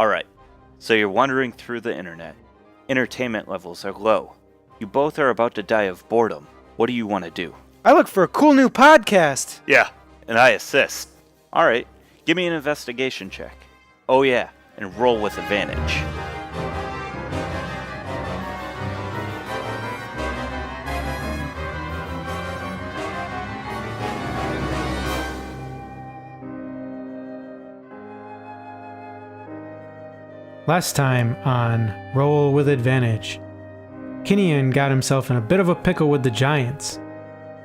Alright, so you're wandering through the internet. Entertainment levels are low. You both are about to die of boredom. What do you want to do? I look for a cool new podcast. Yeah, and I assist. Alright, give me an investigation check. Oh yeah, and roll with advantage. Last time on Roll with Advantage, Kinian got himself in a bit of a pickle with the giants.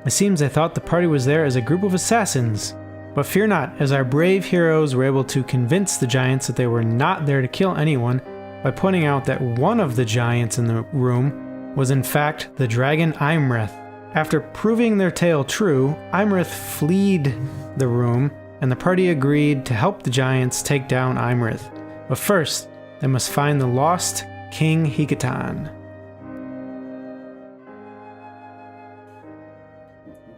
It seems they thought the party was there as a group of assassins, but fear not, as our brave heroes were able to convince the giants that they were not there to kill anyone by pointing out that one of the giants in the room was in fact the dragon Imrith. After proving their tale true, Imrith fled the room, and the party agreed to help the giants take down Imrith. But first, they must find the lost King Hikatan.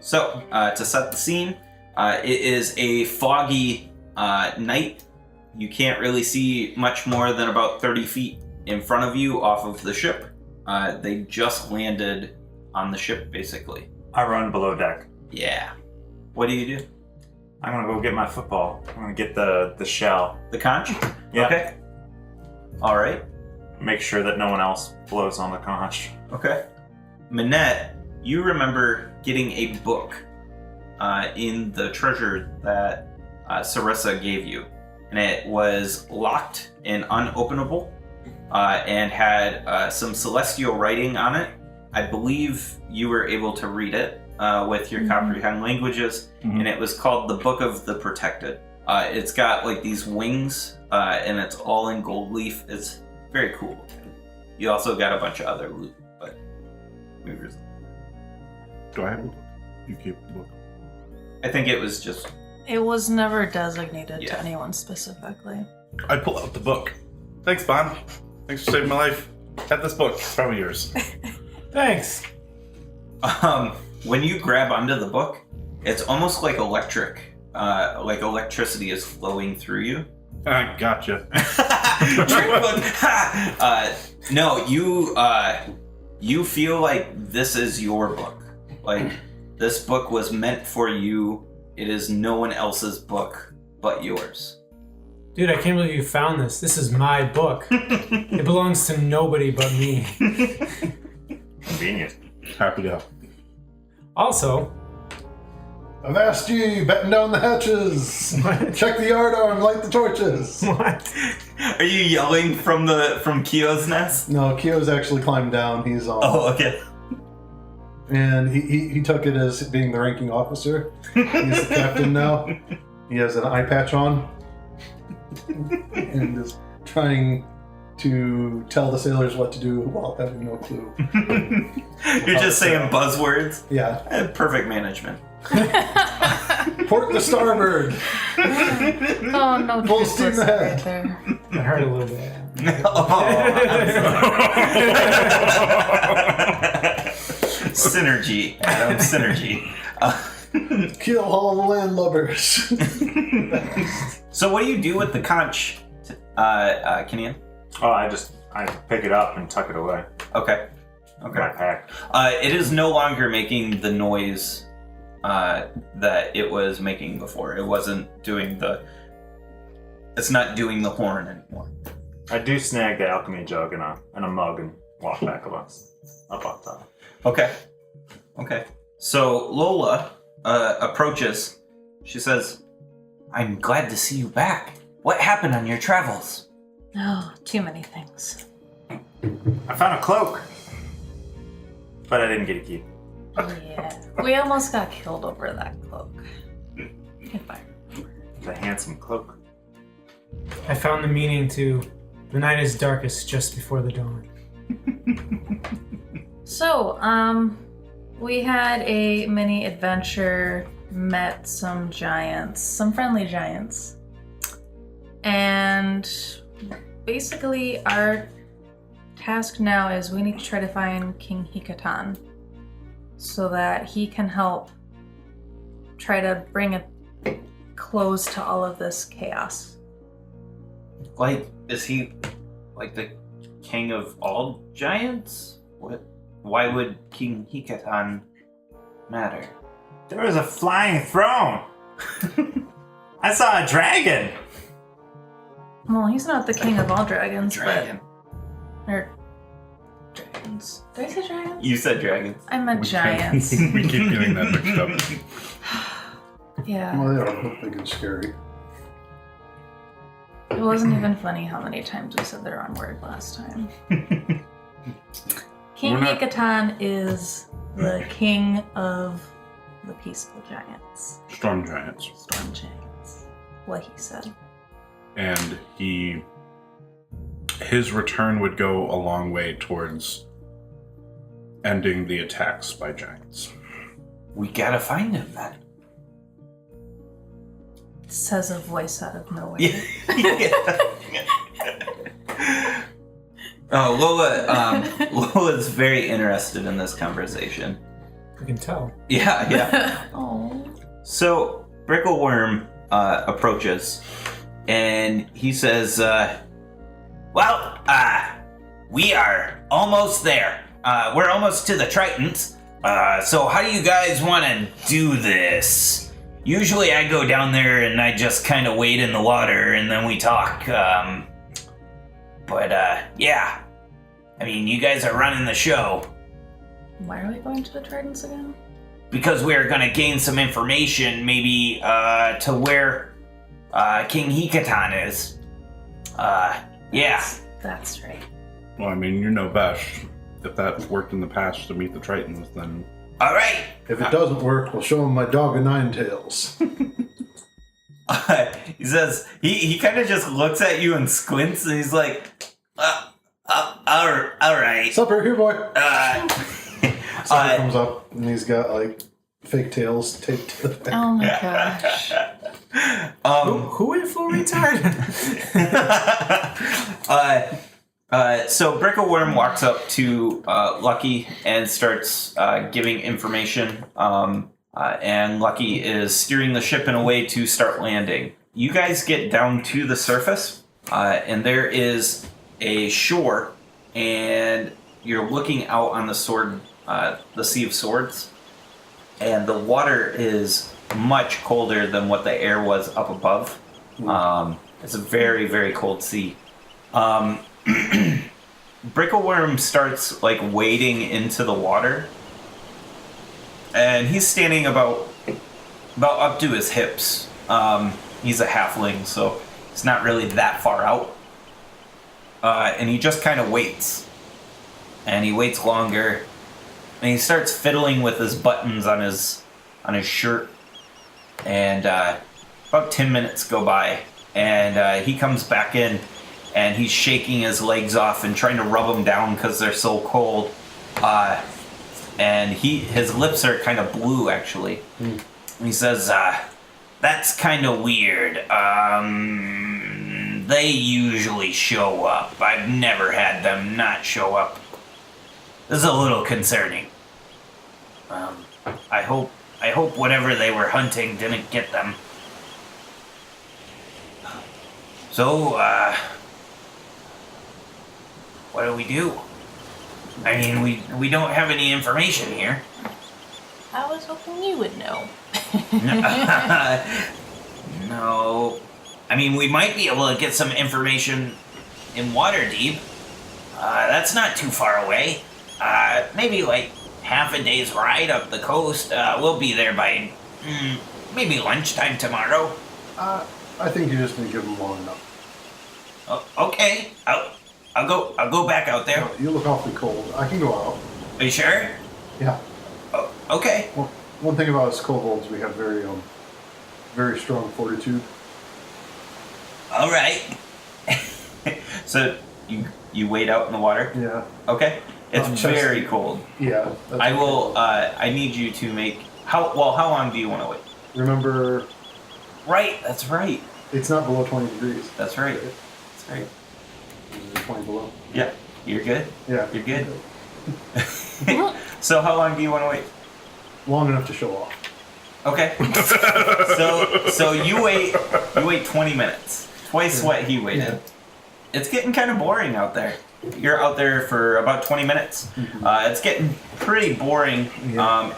So, to set the scene, it is a foggy night. You can't really see much more than about 30 feet in front of you off of the ship. They just landed on the ship, basically. I run below deck. Yeah. What do you do? I'm gonna go get my football. I'm gonna get the shell. The conch? Yeah. Okay. All right. Make sure that no one else blows on the conch. Okay. Minette, you remember getting a book in the treasure that Sarissa gave you. And it was locked and unopenable and had some celestial writing on it. I believe you were able to read it with your comprehend languages, and it was called the Book of the Protected. It's got like these wings, and it's all in gold leaf. It's very cool. You also got a bunch of other loot, but do I have a book? You keep the book. I think it was just... It was never designated to anyone specifically. I pull out the book. Thanks, Bond. Thanks for saving my life. Have this book. It's probably yours. Thanks. When you grab onto the book, it's almost like electric. Like electricity is flowing through you. Gotcha. No, you feel like this is your book. Like, this book was meant for you. It is no one else's book but yours. Dude, I can't believe you found this. This is my book. It belongs to nobody but me. Convenient. Happy to help. Also, Avast ye, batten down the hatches. Check the yardarm, light the torches. what? Are you yelling from Kyo's nest? No, Kyo's actually climbed down. He's on. Oh, okay. And he took it as being the ranking officer. He's the captain now. He has an eye patch on. And is trying to tell the sailors what to do while having no clue. You're just saying buzzwords? Yeah. Perfect management. Port the starboard. Oh, no. Full steam ahead. Right there. I heard a little bit. Synergy, Adam. Synergy. Kill all the landlubbers. So what do you do with the conch, Kinian? Oh, I pick it up and tuck it away. Okay. My pack. It is no longer making the noise that it was making before. It wasn't doing it's not doing the horn anymore. I do snag the alchemy jug in a mug and walk back up on top. Okay. So Lola approaches. She says, "I'm glad to see you back. What happened on your travels?" Oh, too many things. I found a cloak, but I didn't get a key. Yeah. We almost got killed over that cloak. If I remember. It's a handsome cloak. I found the meaning to the night is darkest just before the dawn. So, we had a mini adventure, met some giants, some friendly giants. And basically our task now is we need to try to find King Hikatan so that he can help try to bring a close to all of this chaos. Like, is he like the king of all giants? What? Why would King Hikatan matter? There was a flying throne. I saw a dragon. Well, he's not the king of all dragons, Dragon. but... Or... Dragons. Did I say dragons? You said dragons. I meant giants. We keep getting that mixed up. Yeah. Well, they don't look big and scary. It wasn't even funny how many times we said the wrong word last time. King We're not- Hikatan is the king of the peaceful giants. Storm giants. Storm giants. What he said. And his return would go a long way towards ending the attacks by giants. We gotta find him then. Says a voice out of nowhere. Oh, Lola's very interested in this conversation. You can tell. Yeah. Oh. So, Brickleworm approaches, and he says, we are almost there. We're almost to the Tritons. So how do you guys want to do this? Usually I go down there and I just kind of wade in the water and then we talk. Yeah. I mean, you guys are running the show. Why are we going to the Tritons again? Because we're going to gain some information, maybe to where King Hikatan is. Yeah. That's right. Well, I mean, you know best. If that's worked in the past to meet the Tritons, then... All right. If it doesn't work, we'll show him my dog of nine tails. He says, he kind of just looks at you and squints, and he's like, all right. Supper, here, boy. Supper Uh, comes up, and he's got, like, fake tails taped to the back. Oh my gosh. Who in full retarded? So Brickleworm walks up to Lucky and starts giving information. And Lucky is steering the ship in a way to start landing. You guys get down to the surface, and there is a shore, and you're looking out on the Sea of Swords, and the water is much colder than what the air was up above. It's a very, very cold sea. Brickleworm starts like wading into the water, and he's standing about up to his hips. He's a halfling, so it's not really that far out. And he just kind of waits, and he waits longer, and he starts fiddling with his buttons on his shirt. And about 10 minutes go by, and he comes back in. And he's shaking his legs off and trying to rub them down because they're so cold. And his lips are kind of blue, actually. And he says, that's kind of weird. They usually show up. I've never had them not show up. This is a little concerning. I hope whatever they were hunting didn't get them. So, what do we do? I mean, we don't have any information here. I was hoping you would know. No. I mean, we might be able to get some information in Waterdeep. That's not too far away. Maybe like half a day's ride up the coast. We'll be there by maybe lunchtime tomorrow. I think you just need to give him long enough. Okay. I'll go back out there. No, you look awfully cold. I can go out. Are you sure? Yeah. Oh, okay. Well, one thing about us kobolds, we have very strong fortitude. All right. So you wade out in the water? Yeah. Okay. It's Chest. very cold. Yeah. that's I okay. will. I need you to make. How long do you want to wait? Remember, Right. That's right. it's not below 20 degrees. That's right. That's right. It's 20 below. Yeah. You're good. Yeah. You're good. So how long do you want to wait? Long enough to show off. Okay. So you wait 20 minutes. Twice what he waited. it's getting kind of boring out there. You're out there for about 20 minutes. It's getting pretty boring,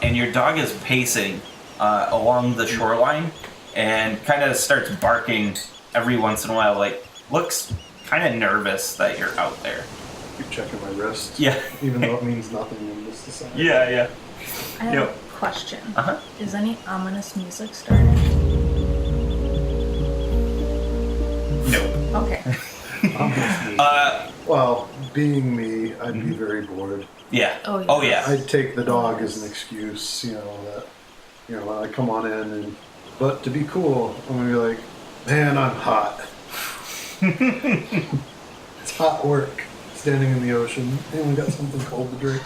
and your dog is pacing along the shoreline and kind of starts barking every once in a while, like looks kind of nervous that you're out there. Keep checking my wrist. Yeah. Even though it means nothing in this society. Yeah. I have Yep. a question. Uh-huh. Is any ominous music starting? No. Okay. Well, being me, I'd be very bored. Yeah. Oh, yeah. Oh, yeah. I'd take the dog as an excuse, that, I come on in but to be cool, I'm gonna be like, man, I'm hot. It's hot work, standing in the ocean. Anyone got something cold to drink?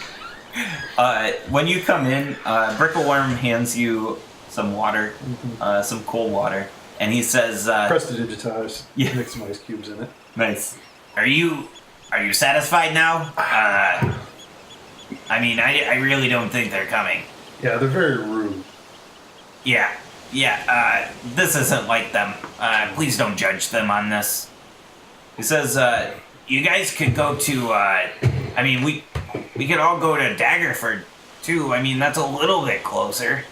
When you come in, Brickleworm hands you some water, some cold water, and he says, Prestidigitize. Yeah. Mix some ice cubes in it. nice. Are you satisfied now? I really don't think they're coming. Yeah, they're very rude. Yeah, this isn't like them. Please don't judge them on this. He says, you guys could go to, we could all go to Daggerford, too. That's a little bit closer.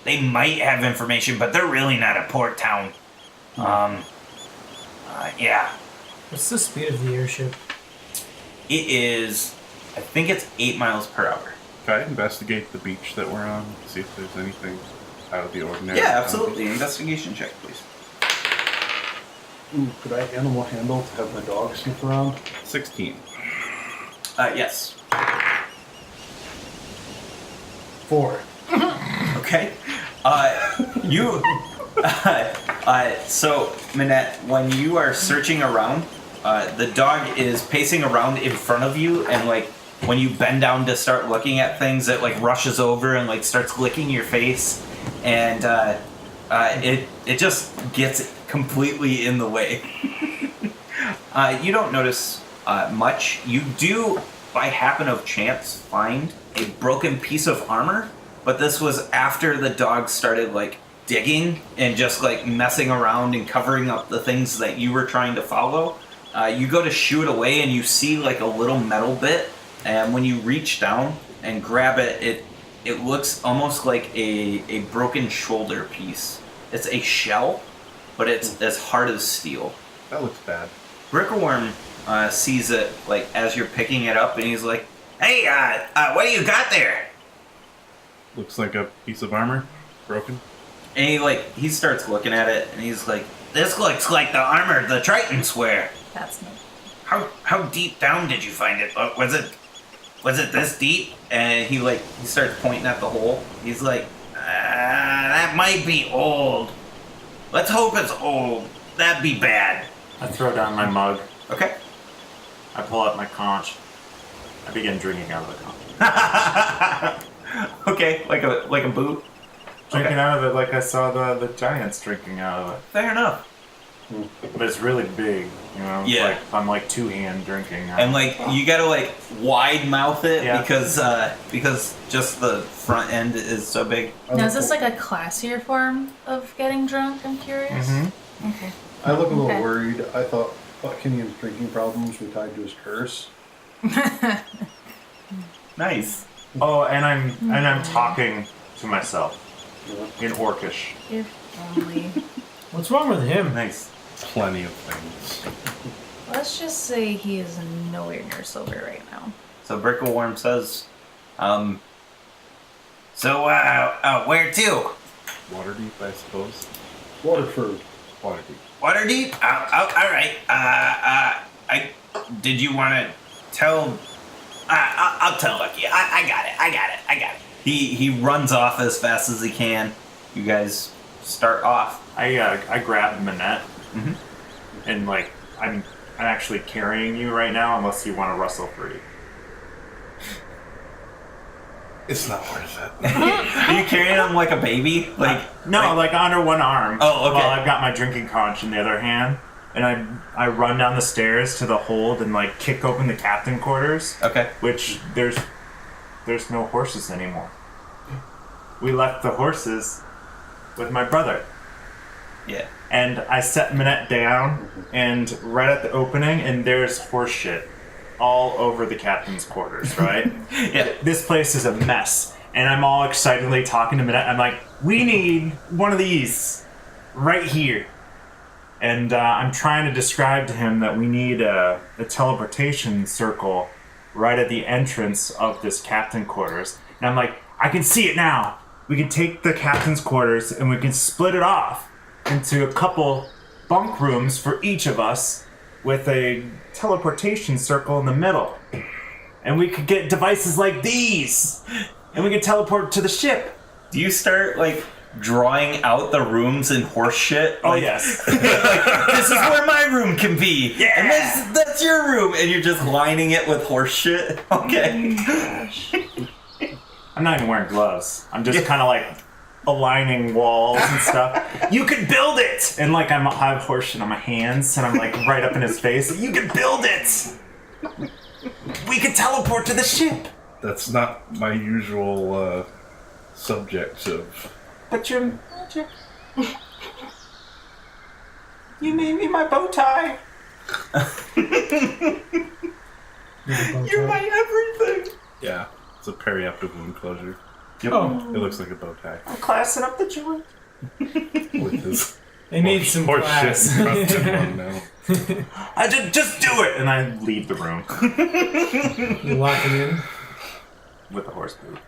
They might have information, but they're really not a port town. Yeah. What's the speed of the airship? It is, I think it's 8 miles per hour. Can I investigate the beach that we're on? See if there's anything out of the ordinary? Yeah, absolutely. Investigation check, please. Ooh, could I animal handle to have my dog sniff around? 16. Yes. 4. Okay. So, Minette, when you are searching around, the dog is pacing around in front of you, and when you bend down to start looking at things, it rushes over and starts licking your face, and it just gets completely in the way. You don't notice much. You do, by happen of chance, find a broken piece of armor, but this was after the dog started digging and just messing around and covering up the things that you were trying to follow. You go to shoo it away and you see a little metal bit, and when you reach down and grab it, it looks almost like a broken shoulder piece. It's a shell, but it's as hard as steel. That looks bad. Brickleworm sees it as you're picking it up, and he's like, "Hey, what do you got there?" Looks like a piece of armor. Broken. And he starts looking at it, and he's like, "This looks like the armor the Tritons wear." That's no. How deep down did you find it? Was it this deep? And he starts pointing at the hole. He's like, that might be old. Let's hope it's old. That'd be bad. I throw down my mug. Okay. I pull out my conch. I begin drinking out of the conch. Okay, like a boot. Drinking out of it like I saw the giants drinking out of it. Fair enough. But it's really big, It's Yeah. I'm two-hand drinking. And you gotta wide mouth it, Yeah. because just the front end is so big. Now, is this a classier form of getting drunk? I'm curious. Mm-hmm. Okay. I look a little Okay. worried. I thought Buckingham drinking problems were tied to his curse. Nice. Oh, and I'm talking to myself in Orcish. If only. What's wrong with him? Nice. Plenty of things. Let's just say he is nowhere near sober right now. So Brickleworm says, so where to? Waterdeep, I suppose. Waterford. Waterdeep. Waterdeep? Alright. Did you want to tell? I'll tell Lucky. I got it. He runs off as fast as he can. You guys start off. I grab Minette, and I'm actually carrying you right now, unless you want to rustle free. It's not worth it. Are you carrying him like a baby? No, under one arm. Oh, okay. While I've got my drinking conch in the other hand, and I run down the stairs to the hold and kick open the captain quarters. Okay. Which there's no horses anymore. We left the horses with my brother. Yeah. And I set Minette down, and right at the opening, and there's horse shit all over the captain's quarters, right? Yeah. This place is a mess. And I'm all excitedly talking to Minette. I'm like, we need one of these right here. And I'm trying to describe to him that we need a teleportation circle right at the entrance of this captain quarters. And I'm like, I can see it now. We can take the captain's quarters and we can split it off into a couple bunk rooms for each of us with a teleportation circle in the middle. And we could get devices like these. And we could teleport to the ship. Do you start, like, drawing out the rooms in horse shit? Oh, Like, yes. like, this is where my room can be. Yeah. And that's your room. And you're just lining it with horse shit? Okay. I'm not even wearing gloves. I'm just kind of like aligning walls and stuff. You can build it! And like I have horse shit on my hands and I'm like right up in his face. You can build it! We can teleport to the ship! That's not my usual subject of. But you're magic. You made me my bow tie. You're my everything. Yeah, it's a periaptive wound closure. Yep. Oh, It looks like a bow tie I'm classing up the joint. with his they need some horse class. shit crusted one now. I just do it, and I leave the room You lock it in, with the horse boot.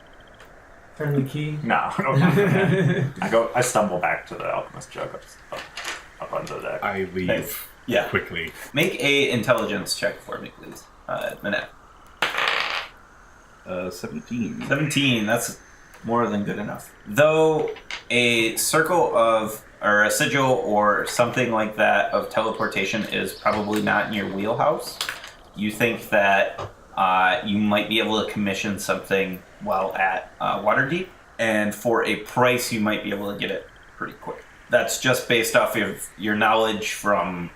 turn the key. No, I don't do that. I stumble back to the alchemist jug up onto the deck. I leave Nice. Yeah. quickly. Make a intelligence check for me, please. Minette. 17. 17, that's more than good enough. Though a circle of, or a sigil or something like that of teleportation is probably not in your wheelhouse, you think that you might be able to commission something while at Waterdeep, and for a price you might be able to get it pretty quick. That's just based off of your knowledge from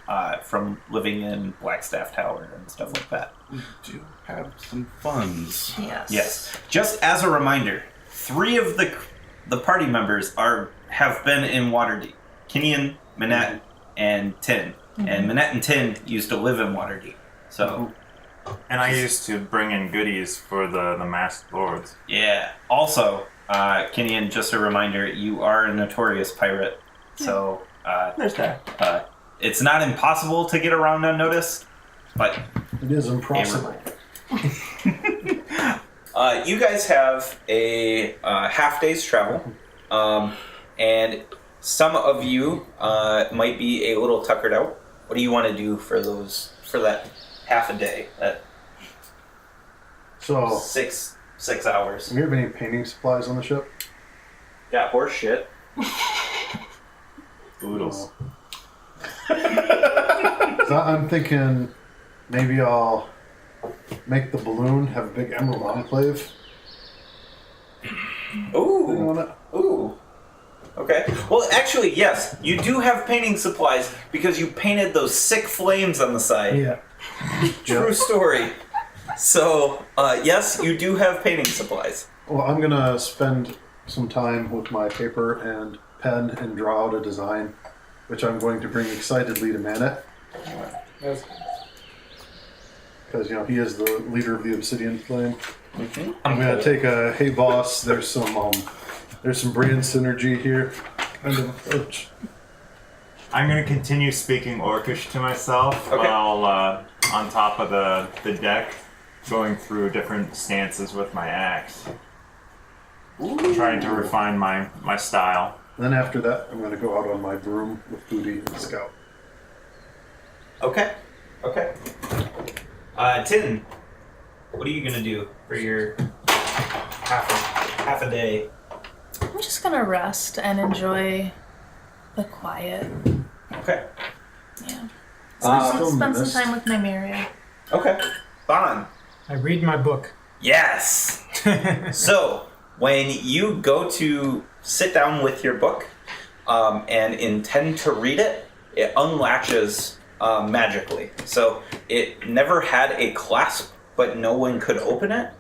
living in Flagstaff Tower and stuff like that. We do have some funds. Yes. Yes. Just as a reminder, 3 of the party members have been in Waterdeep. Kinian, Minette, and Tin. And Minette and Tin used to live in Waterdeep. So, And I used to bring in goodies for the masked lords. yeah. Also, Kinian, just a reminder, you are a notorious pirate. So, There's that. it's not impossible to get around unnoticed, but It is impossible. you guys have a half day's travel, and some of you might be a little tuckered out. What do you want to do for that half a day? That So, six hours. do you have any painting supplies on the ship? Got horse shit. Oodles. So I'm thinking maybe I'll make the balloon have a big emerald enclave. Ooh. On it. Ooh. Okay. Well, actually, yes, you do have painting supplies because you painted those sick flames on the side. Yeah. True story. So, yes, you do have painting supplies. Well, I'm gonna spend some time with my paper and pen and draw out a design, which I'm going to bring excitedly to Manet. Because, he is the leader of the Obsidian Flame. I'm gonna take a, hey boss, there's some brand synergy here. Kind of approach. I'm going to continue speaking Orcish to myself Okay. while on top of the deck, going through different stances with my axe. Trying to refine my style. Then after that, I'm gonna go out on my broom with Booty and Scout. Okay. Tin, what are you gonna do for your half a day? I'm just gonna rest and enjoy the quiet. Okay. Yeah. Still Spend some missed. time with my Myria. Okay. Bon. I read my book. Yes. So when you go to sit down with your book and intend to read it, it unlatches magically. So it never had a clasp, but no one could open it.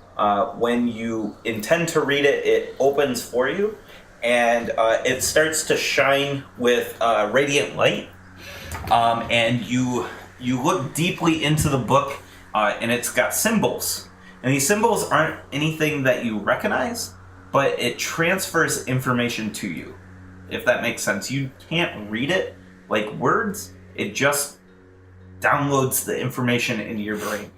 When you intend to read it, it opens for you, and it starts to shine with radiant light. And you look deeply into the book, and it's got symbols. And these symbols aren't anything that you recognize, but it transfers information to you, if that makes sense. You can't read it like words. It just downloads the information into your brain.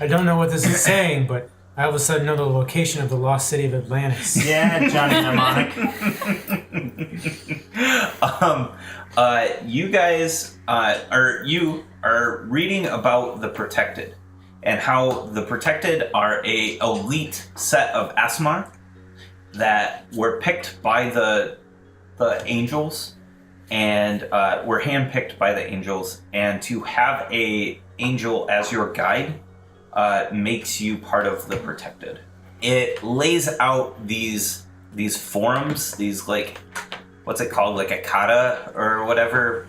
I don't know what this is saying, but I all of a sudden know the location of the lost city of Atlantis. Yeah, Johnny Mnemonic. You guys you are reading about the Protected, and how the Protected are a elite set of Asmar that were picked by the angels, and were handpicked by the angels, and to have a angel as your guide makes you part of the Protected. It lays out these forums, these like, what's it called, like a kata or whatever,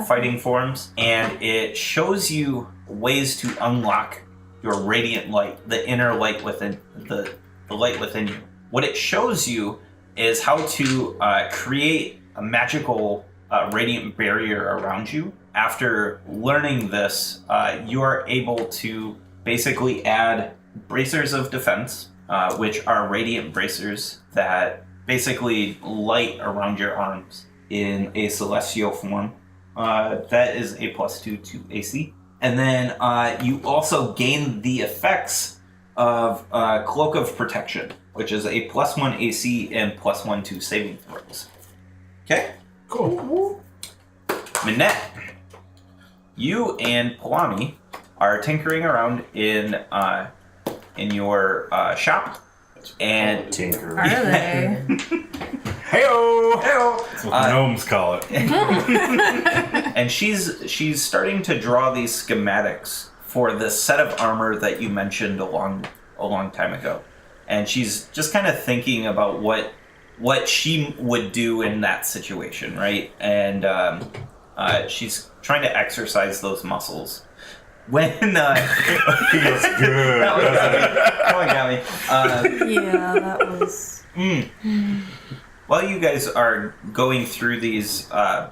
fighting forums, and it shows you ways to unlock your radiant light, the inner light within the light within you. What it shows you is how to create a magical radiant barrier around you. After learning this, you are able to basically add bracers of defense, which are radiant bracers that basically light around your arms in a celestial form. That is a +2 to AC. And then you also gain the effects of Cloak of Protection, which is a +1 AC and +1 to saving throws. Okay? Cool. Minette, you and Palami are tinkering around in your shop, and Tinker. Are they? Heyo! That's what the gnomes call it. and she's starting to draw these schematics for the set of armor that you mentioned a long time ago, and she's just kind of thinking about what she would do in that situation, right? And she's trying to exercise those muscles. When feels good. that one got me. Yeah, that was. While you guys are going through these, oh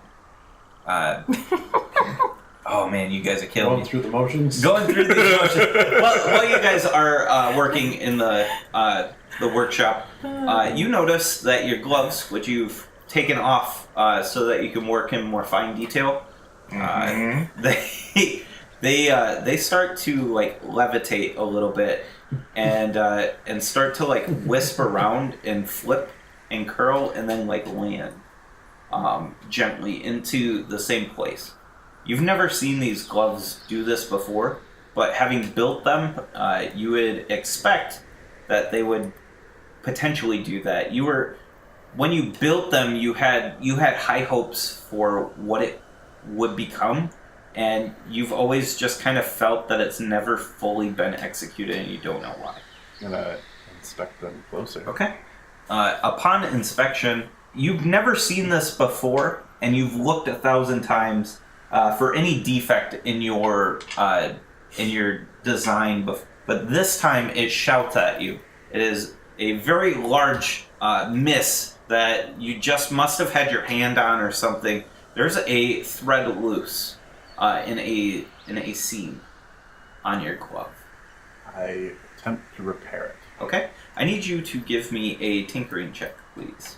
man, you guys are killing Going me. through the motions. Going through these motions. While you guys are working in the workshop, you notice that your gloves, which you've taken off so that you can work in more fine detail, they start to like levitate a little bit and start to like wisp around and flip and curl and then like land gently into the same place. You've never seen these gloves do this before, but having built them, you would expect that they would potentially do that. When you built them, you had high hopes for what it would become, and you've always just kind of felt that it's never fully been executed, and you don't know why. I'm gonna inspect them closer. Okay. Upon inspection, you've never seen this before, and you've looked 1,000 times for any defect in your design, but this time it shouts at you. It is a very large miss that you just must have had your hand on or something. There's a thread loose in a seam on your glove. I attempt to repair it. Okay. I need you to give me a tinkering check, please.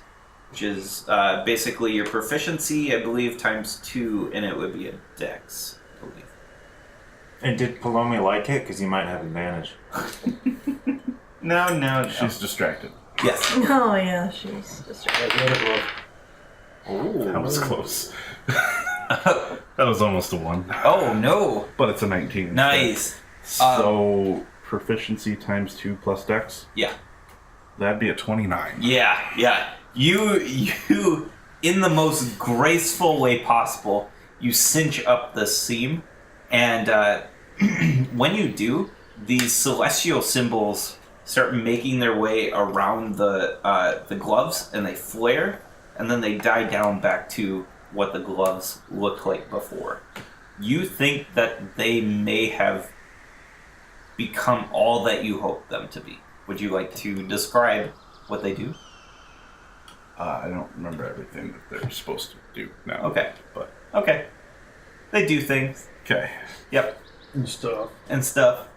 Which is basically your proficiency, I believe, ×2, and it would be a dex, I believe. And did Paloma like it? Because you might have advantage. No. She's distracted. Yes. Oh yeah, she's just. Ooh. That was close. That was almost a 1. Oh, no. But it's a 19. Nice. So, proficiency ×2 plus dex? Yeah. That'd be a 29. Yeah. You, in the most graceful way possible, you cinch up the seam, and when you do, these celestial symbols start making their way around the gloves, and they flare, and then they die down back to what the gloves looked like before. You think that they may have become all that you hoped them to be. Would you like to describe what they do? I don't remember everything that they're supposed to do now. Okay. But Okay. They do things. okay. Yep. And stuff. And stuff.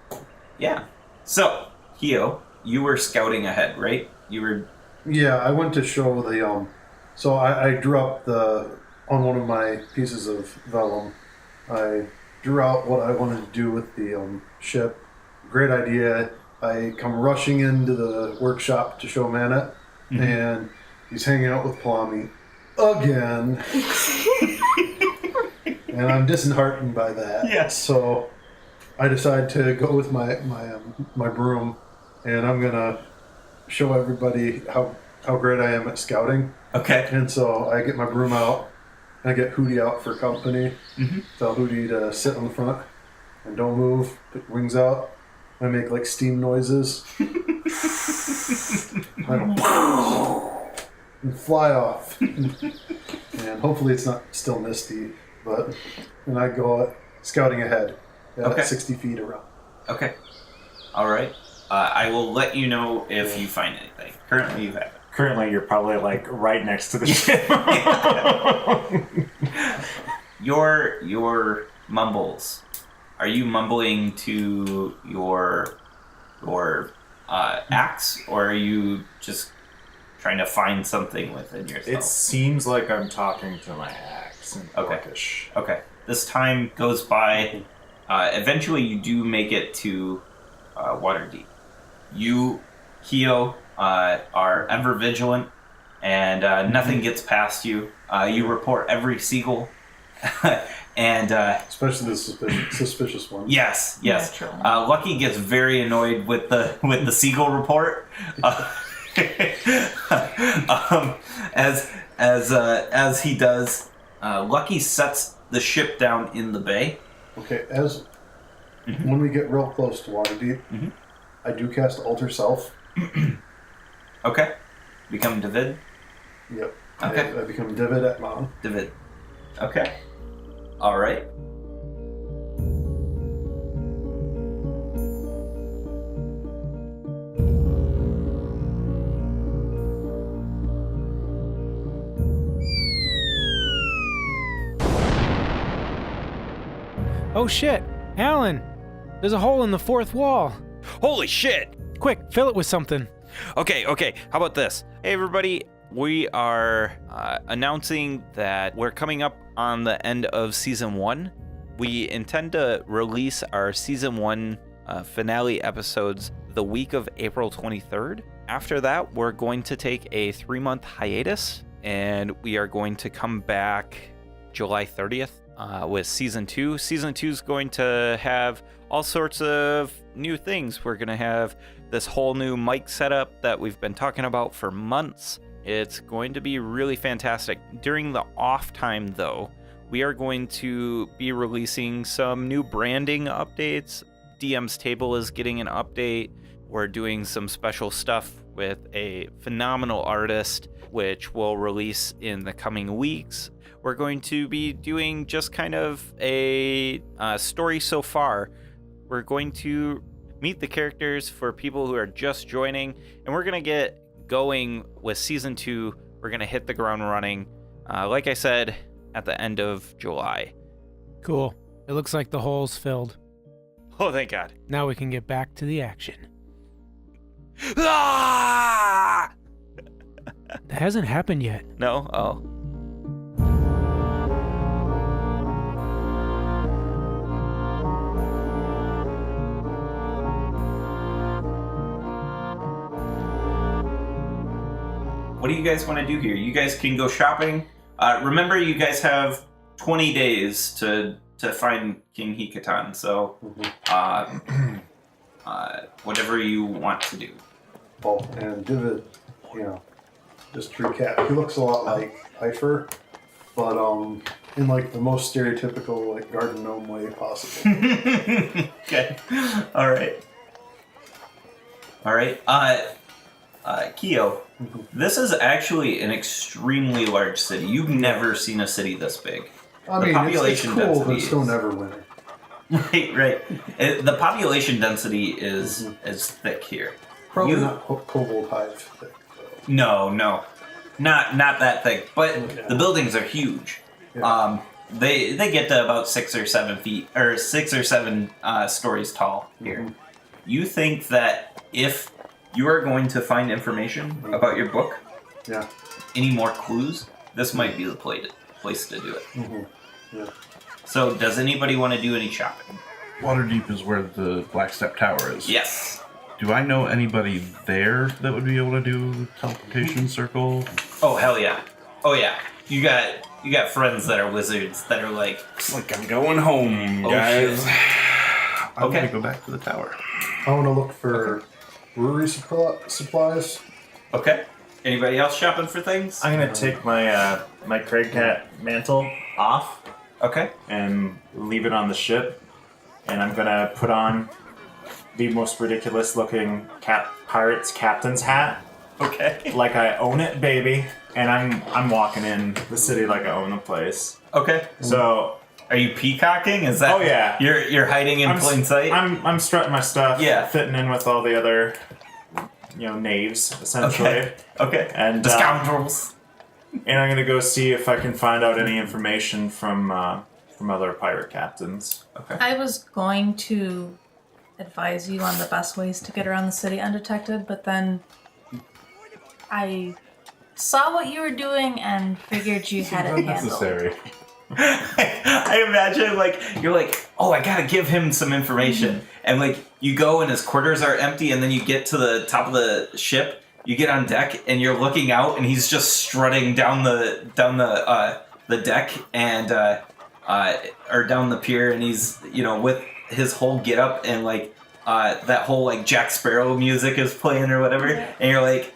Yeah. So, Hio, you were scouting ahead, right? You were... Yeah, I went to show the so I drew up on one of my pieces of vellum. I drew out what I wanted to do with the ship. Great idea. I come rushing into the workshop to show Manet, and he's hanging out with Plummy again. And I'm disheartened by that. Yeah. So I decide to go with my broom, and I'm gonna show everybody how great I am at scouting. Okay. And so I get my broom out, and I get Hootie out for company. Tell Hootie to sit on the front and don't move. Put your wings out. I make like steam noises. I go, and fly off. And hopefully it's not still misty, but and I go scouting ahead at 60 feet around. Okay. All right. I will let you know if you find anything. Currently, you have it. Currently, you're probably like right next to the ship. Your mumbles. Are you mumbling to your axe, or are you just trying to find something within yourself? It seems like I'm talking to my axe in Orcish. Okay. This time goes by. Eventually, you do make it to Waterdeep. You, Hio, are ever vigilant, and nothing gets past you. You report every seagull, and Especially the suspicious ones. yes. Naturally. Lucky gets very annoyed with the seagull report, as he does. Lucky sets the ship down in the bay. Okay, when we get real close to Waterdeep, I do cast Alter Self. Okay, become David. Yep. Okay. I become David at Mom. David. Okay. All right. Oh shit, Alan! There's a hole in the fourth wall. Holy shit! Quick, fill it with something. Okay. How about this? Hey, everybody. We are announcing that we're coming up on the end of Season 1. We intend to release our Season 1 finale episodes the week of April 23rd. After that, we're going to take a 3-month hiatus, and we are going to come back July 30th with Season 2. Season 2 is going to have all sorts of new things. We're going to have this whole new mic setup that we've been talking about for months. It's going to be really fantastic. During the off time, though, we are going to be releasing some new branding updates. DM's Table is getting an update. We're doing some special stuff with a phenomenal artist, which will release in the coming weeks. We're going to be doing just kind of a story so far. We're going to meet the characters for people who are just joining, and we're going to get going with Season 2. We're going to hit the ground running, like I said, at the end of July. Cool. It looks like the hole's filled. Oh, thank God. Now we can get back to the action. Ah! That hasn't happened yet. No? Oh. What do you guys want to do here? You guys can go shopping. Remember, you guys have 20 days to find King Hikatan, so whatever you want to do. Oh, and David, just to recap, he looks a lot like Heifer, but in like the most stereotypical like garden gnome way possible. Okay. All right. Keo, this is actually an extremely large city. You've never seen a city this big. I mean, it's cool, but it's still never winter. Right. The population density is thick here. Probably not Kobold Hive thick, though. No. Not that thick, but the buildings are huge. Yeah. They get to about 6 or 7 feet, or 6 or 7 stories tall here. Mhm. You think that if you are going to find information about your book, Yeah. any more clues, this might be the place to do it. Mm-hmm. Yeah. So, does anybody want to do any shopping? Waterdeep is where the Flagstaff Tower is. Yes. Do I know anybody there that would be able to do teleportation circle? Oh hell yeah. Oh yeah. You got friends that are wizards that are like, It's like I'm going home, Oh, guys. shit. I want Okay. to go back to the tower. I want to look for brewery supplies. okay. Anybody else shopping for things? I'm gonna take my my Craig Cat mantle off Okay. and leave it on the ship, and I'm gonna put on the most ridiculous looking pirate's captain's hat, Okay. like I own it, baby, and I'm walking in the city like I own the place. Okay. So Are you peacocking? Is that? Oh, yeah. You're hiding in plain sight. I'm strutting my stuff, Yeah. fitting in with all the other, knaves essentially. Okay. Okay. And The scoundrels. and I'm gonna go see if I can find out any information from other pirate captains. Okay. I was going to advise you on the best ways to get around the city undetected, but then I saw what you were doing and figured you had it handled. Unnecessary. I imagine you're like, oh, I gotta give him some information, and you go and his quarters are empty, and then you get to the top of the ship, you get on deck, and you're looking out, and he's just strutting down the deck and or down the pier, and he's with his whole get up and that whole Jack Sparrow music is playing or whatever, and you're like,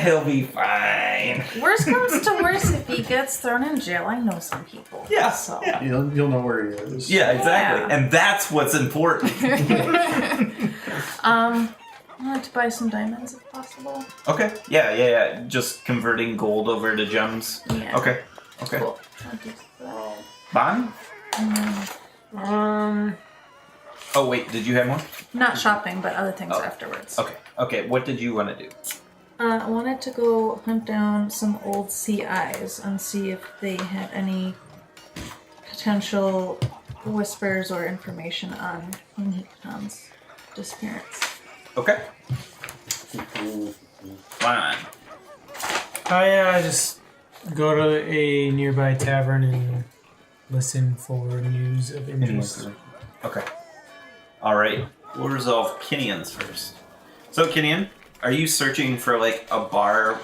he'll be fine. Worst comes to worst, if he gets thrown in jail, I know some people. Yeah, So. yeah. You'll know where he is. Yeah, exactly. Yeah. And that's what's important. I want to buy some diamonds if possible. Okay. Yeah. Just converting gold over to gems. Yeah. Okay. Cool. I'll do that. Bon? Oh, wait. Did you have one? Not shopping, but other things Oh. afterwards. Okay. What did you want to do? I wanted to go hunt down some old sea eyes and see if they had any potential whispers or information on Hikatan's disappearance. Okay. Fine. I just go to a nearby tavern and listen for news of interest. Okay. All right. We'll resolve Kinian's first. So, Kinian, are you searching for a bar,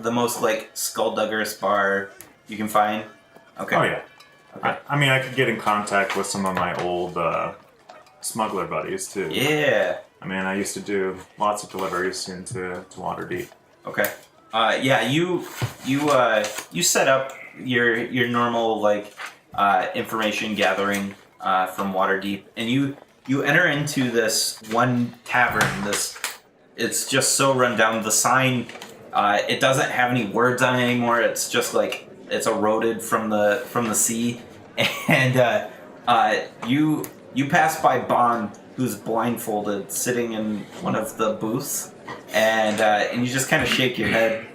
the most skullduggerous bar you can find? Okay. Oh yeah. I could get in contact with some of my old smuggler buddies too. Yeah. I used to do lots of deliveries into Waterdeep. Okay. You set up your normal information gathering from Waterdeep, and you enter into this one tavern. It's just so run down. The sign, it doesn't have any words on it anymore. It's just it's eroded from the sea, and you pass by Bond, who's blindfolded, sitting in one of the booths, and you just kind of shake your head,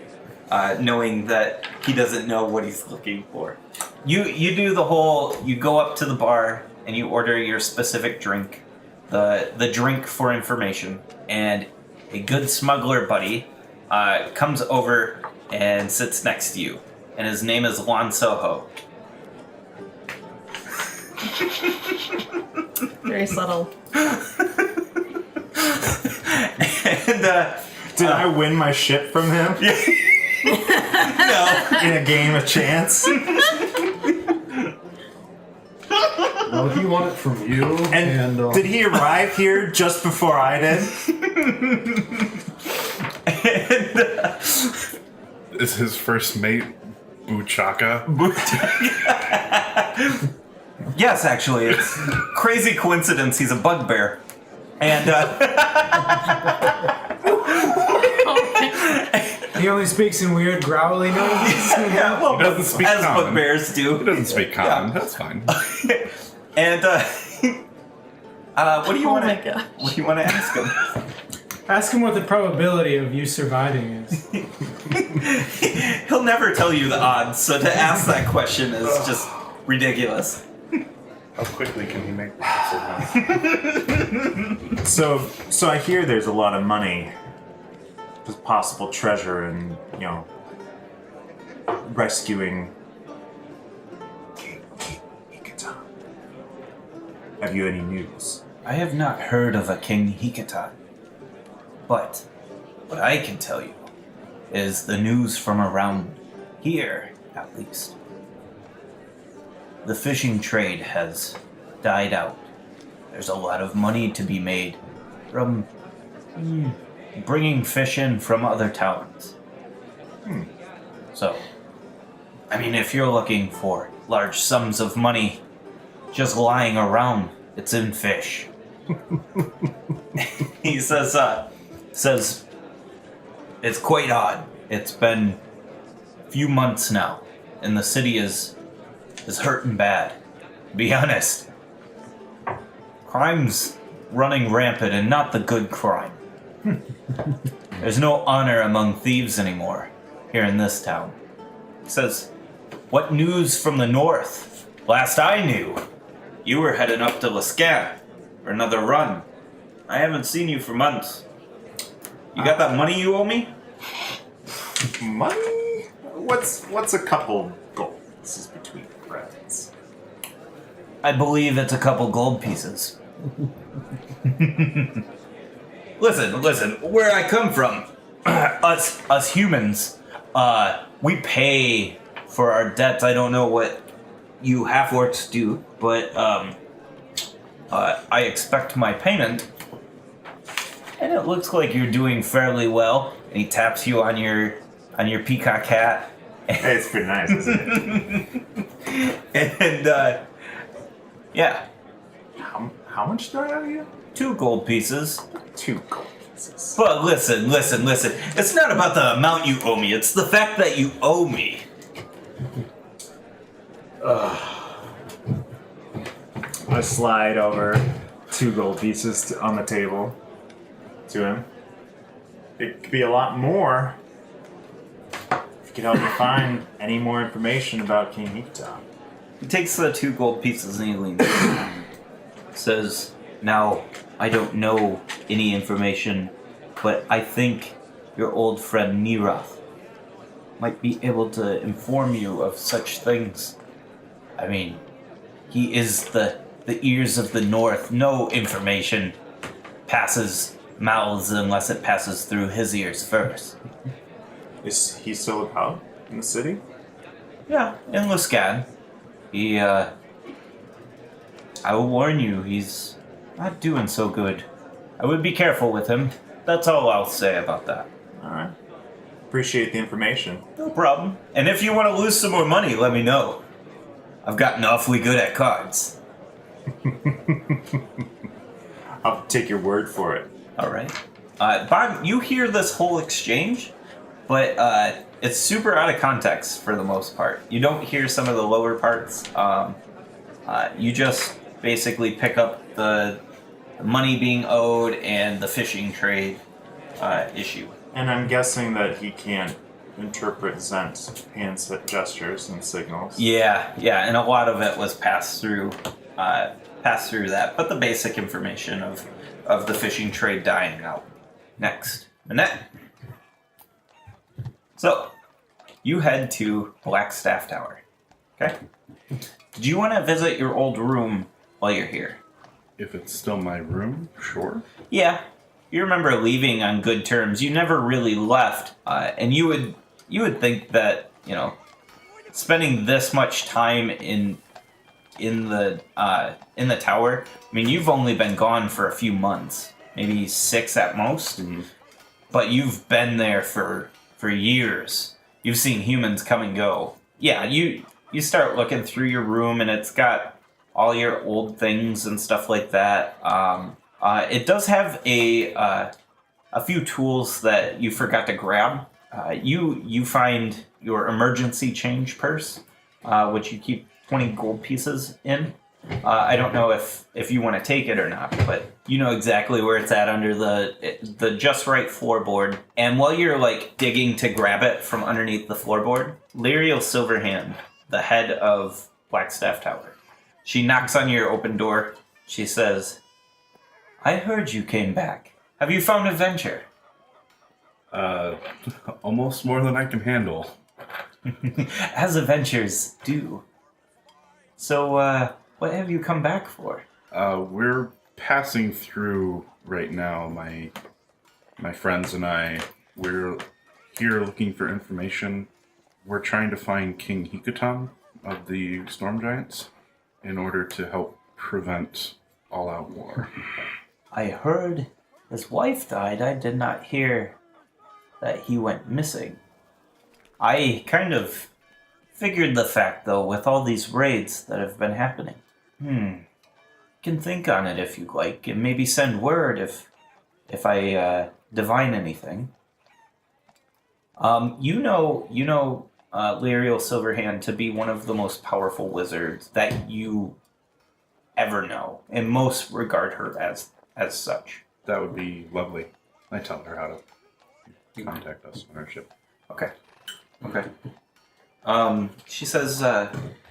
knowing that he doesn't know what he's looking for. You do the whole. You go up to the bar and you order your specific drink, the drink for information, and a good smuggler buddy comes over and sits next to you, and his name is Lon Soho. Very subtle. And Did I win my ship from him no, in a game of chance? No, he won it from you. And did he arrive here just before I did? Is his first mate Buchaka? yes, actually, it's crazy coincidence. He's a bugbear, and He only speaks in weird growly noises. yeah, well, He doesn't speak as common. bugbears do. He doesn't speak common. Yeah. That's fine. And what do you Oh want my to? gosh. What do you want to ask him? Ask him what the probability of you surviving is. He'll never tell you the odds, so to ask that question is just ridiculous. How quickly can he make that So I hear there's a lot of money, just possible treasure, and rescuing King Hikata. Have you any news? I have not heard of a King Hikata, but what I can tell you is the news from around here, at least. The fishing trade has died out. There's a lot of money to be made from bringing fish in from other towns. So, I mean, if you're looking for large sums of money just lying around, it's in fish. He says it's quite odd. It's been a few months now, and the city is hurting bad. To be honest, crime's running rampant, and not the good crime. There's no honor among thieves anymore here in this town. He says, "What news from the north? Last I knew, you were heading up to Lascan for another run. I haven't seen you for months. You got that money you owe me?" Money? What's a couple gold pieces between friends? I believe it's a couple gold pieces. Listen, where I come from, us humans, we pay for our debts. I don't know what you half-orcs do, but I expect my payment. And it looks like you're doing fairly well. And he taps you on your peacock hat. Hey, it's pretty nice, isn't it? And yeah, How much do I owe you? 2 gold pieces. 2 gold pieces. But listen. It's not about the amount you owe me. It's the fact that you owe me. I slide over 2 gold pieces on the table to him. It could be a lot more if you could help me find any more information about King Hikata. He takes the 2 gold pieces and he leans in. Says, "Now, I don't know any information, but I think your old friend Nirath might be able to inform you of such things. I mean, he is the ears of the north. No information passes mouths unless it passes through his ears first." Is he still about in the city? Yeah, in Lascan. He, I will warn you, he's not doing so good. I would be careful with him. That's all I'll say about that. Alright. Appreciate the information. No problem. And if you want to lose some more money, let me know. I've gotten awfully good at cards. I'll take your word for it. Alright. Bob, you hear this whole exchange, but it's super out of context for the most part. You don't hear some of the lower parts. You just basically pick up the money being owed and the fishing trade issue. And I'm guessing that he can't interpret Zent's hand gestures and signals. Yeah, and a lot of it was passed through that, but the basic information of the fishing trade dying out. Next, Annette. So, you head to Flagstaff Tower. Okay? Did you want to visit your old room while you're here? If it's still my room, sure. Yeah. You remember leaving on good terms. You never really left, and you would think that, spending this much time in the tower. I mean, you've only been gone for a few months, maybe 6 at most. Mm-hmm. But you've been there for years. You've seen humans come and go. Yeah, you start looking through your room, and it's got all your old things and stuff like that. It does have a few tools that you forgot to grab. You find your emergency change purse, which you keep 20 gold pieces in. I don't know if you want to take it or not, but you know exactly where it's at under the just right floorboard. And while you're like digging to grab it from underneath the floorboard, Lyriel Silverhand, the head of Flagstaff Tower, she knocks on your open door. She says, "I heard you came back. Have you found adventure?" Almost more than I can handle. As adventures do. So, what have you come back for? We're passing through right now. My friends and I, we're here looking for information. We're trying to find King Hikutan of the Storm Giants in order to help prevent all-out war. I heard his wife died. I did not hear that he went missing. I kind of figured the fact, though, with all these raids that have been happening. Can think on it if you'd like, and maybe send word if I divine anything. You know, Lyriel Silverhand to be one of the most powerful wizards that you ever know, and most regard her as such. That would be lovely. I tell her how to contact us on our ship. Okay. She says,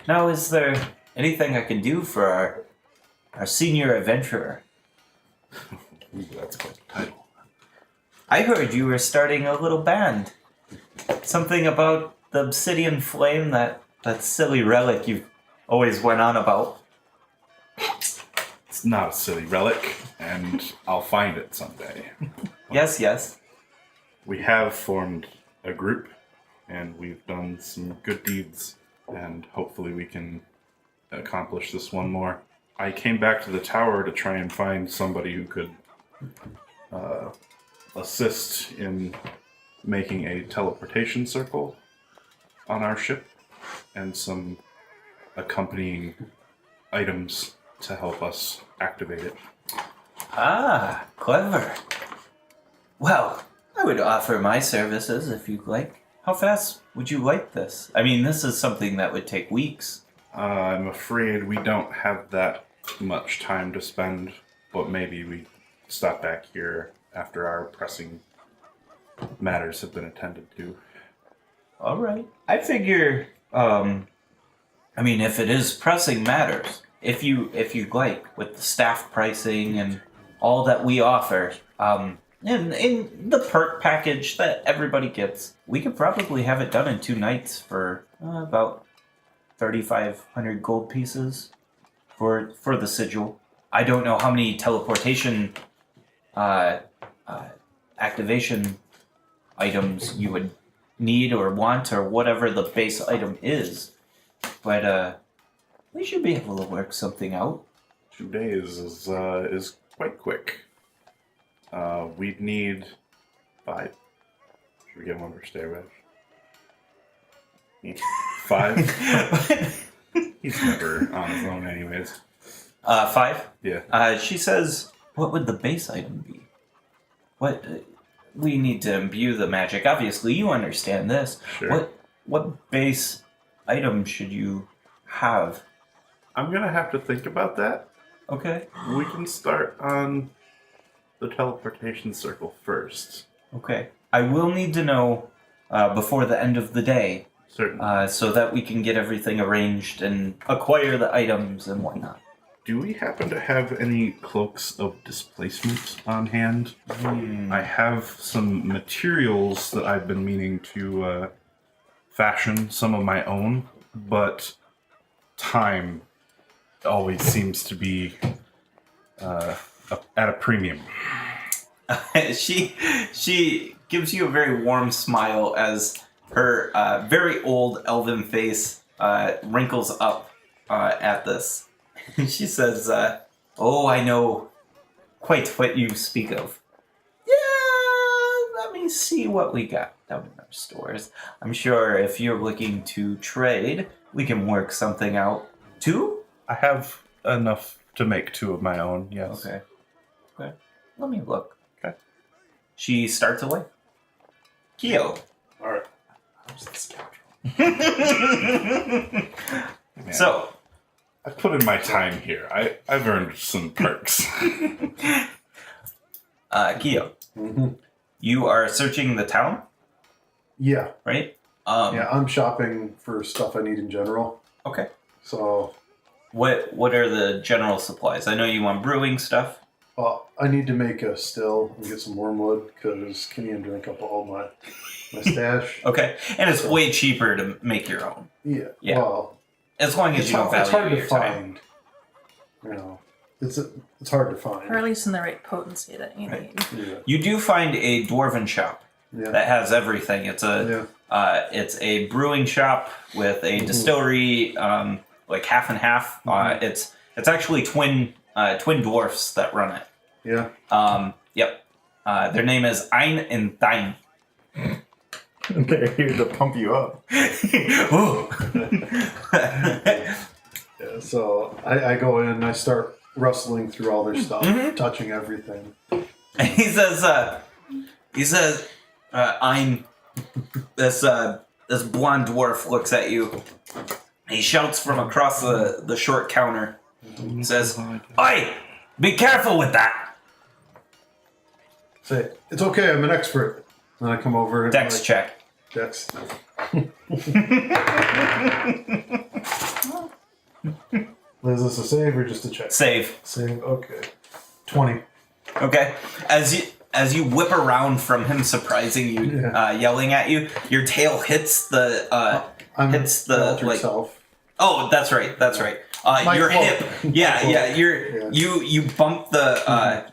"Now, is there anything I can do for our senior adventurer?" Ooh, that's quite the title. I heard you were starting a little band. Something about the obsidian flame, that silly relic you always went on about. It's not a silly relic, and I'll find it someday. Yes. We have formed a group, and we've done some good deeds, and hopefully we can accomplish this one more. I came back to the tower to try and find somebody who could assist in making a teleportation circle on our ship and some accompanying items to help us activate it. Ah, clever. Well, I would offer my services if you'd like. How fast would you like this? I mean, this is something that would take weeks. I'm afraid we don't have that much time to spend, but maybe we stop back here after our pressing matters have been attended to. All right. I figure, if it is pressing matters, if you'd like, with the staff pricing and all that we offer, in the perk package that everybody gets, we could probably have it done in 2 nights for about 3,500 gold pieces for the sigil. I don't know how many teleportation activation items you would need or want, or whatever the base item is, but we should be able to work something out. 2 days is quite quick. We'd need 5. Should we get one for Stairway? 5? He's never on his own anyways. 5? Yeah. She says, what would the base item be? What... we need to imbue the magic. Obviously, you understand this. Sure. What base item should you have? I'm gonna have to think about that. Okay. We can start on the teleportation circle first. Okay. I will need to know before the end of the day. Certainly. So that we can get everything arranged and acquire the items and whatnot. Do we happen to have any cloaks of displacement on hand? I have some materials that I've been meaning to fashion, some of my own, but time always seems to be at a premium. She gives you a very warm smile as her very old elven face wrinkles up at this. She says, "Oh, I know quite what you speak of. Yeah, let me see what we got down in our stores. I'm sure if you're looking to trade, we can work something out. 2? I have enough to make 2 of my own, yes. Okay. Let me look." Okay. She starts away. Kyo. Alright. I'm the scoundrel. So, I put in my time here. I've earned some perks. Kyo, Mm-hmm. you are searching the town, Yeah. right? Yeah, I'm shopping for stuff I need in general. Okay. So, What are the general supplies? I know you want brewing stuff. I need to make a still and get some wormwood because Kenyan drank up all my stash. Okay. And it's way cheaper to make your own. Yeah. Yeah. Well, As long as you don't it's hard value to your time. find. You know, it's hard to find. Or at least in the right potency that you Right. need. Yeah. You do find a dwarven shop Yeah. that has everything. It's it's a brewing shop with a distillery, like half and half. It's actually twin dwarfs that run it. Yeah. Yep. Their name is Ein and Thine. They're here to pump you up. Yeah, so I go in and I start rustling through all their stuff, Mm-hmm. touching everything. And he says, Ein, this blonde dwarf looks at you. He shouts from across the short counter. He says, "Oi, be careful with that." Say, it's okay, I'm an expert. And I come over and Dex check. Dex. Is this a save or just a check? Save. Save, okay. 20. Okay. As you whip around from him surprising you, yelling at you, your tail hits the I'm hits the altered like. self. Oh, that's right. That's right. My Your cloak. hip. Yeah, My yeah. cloak.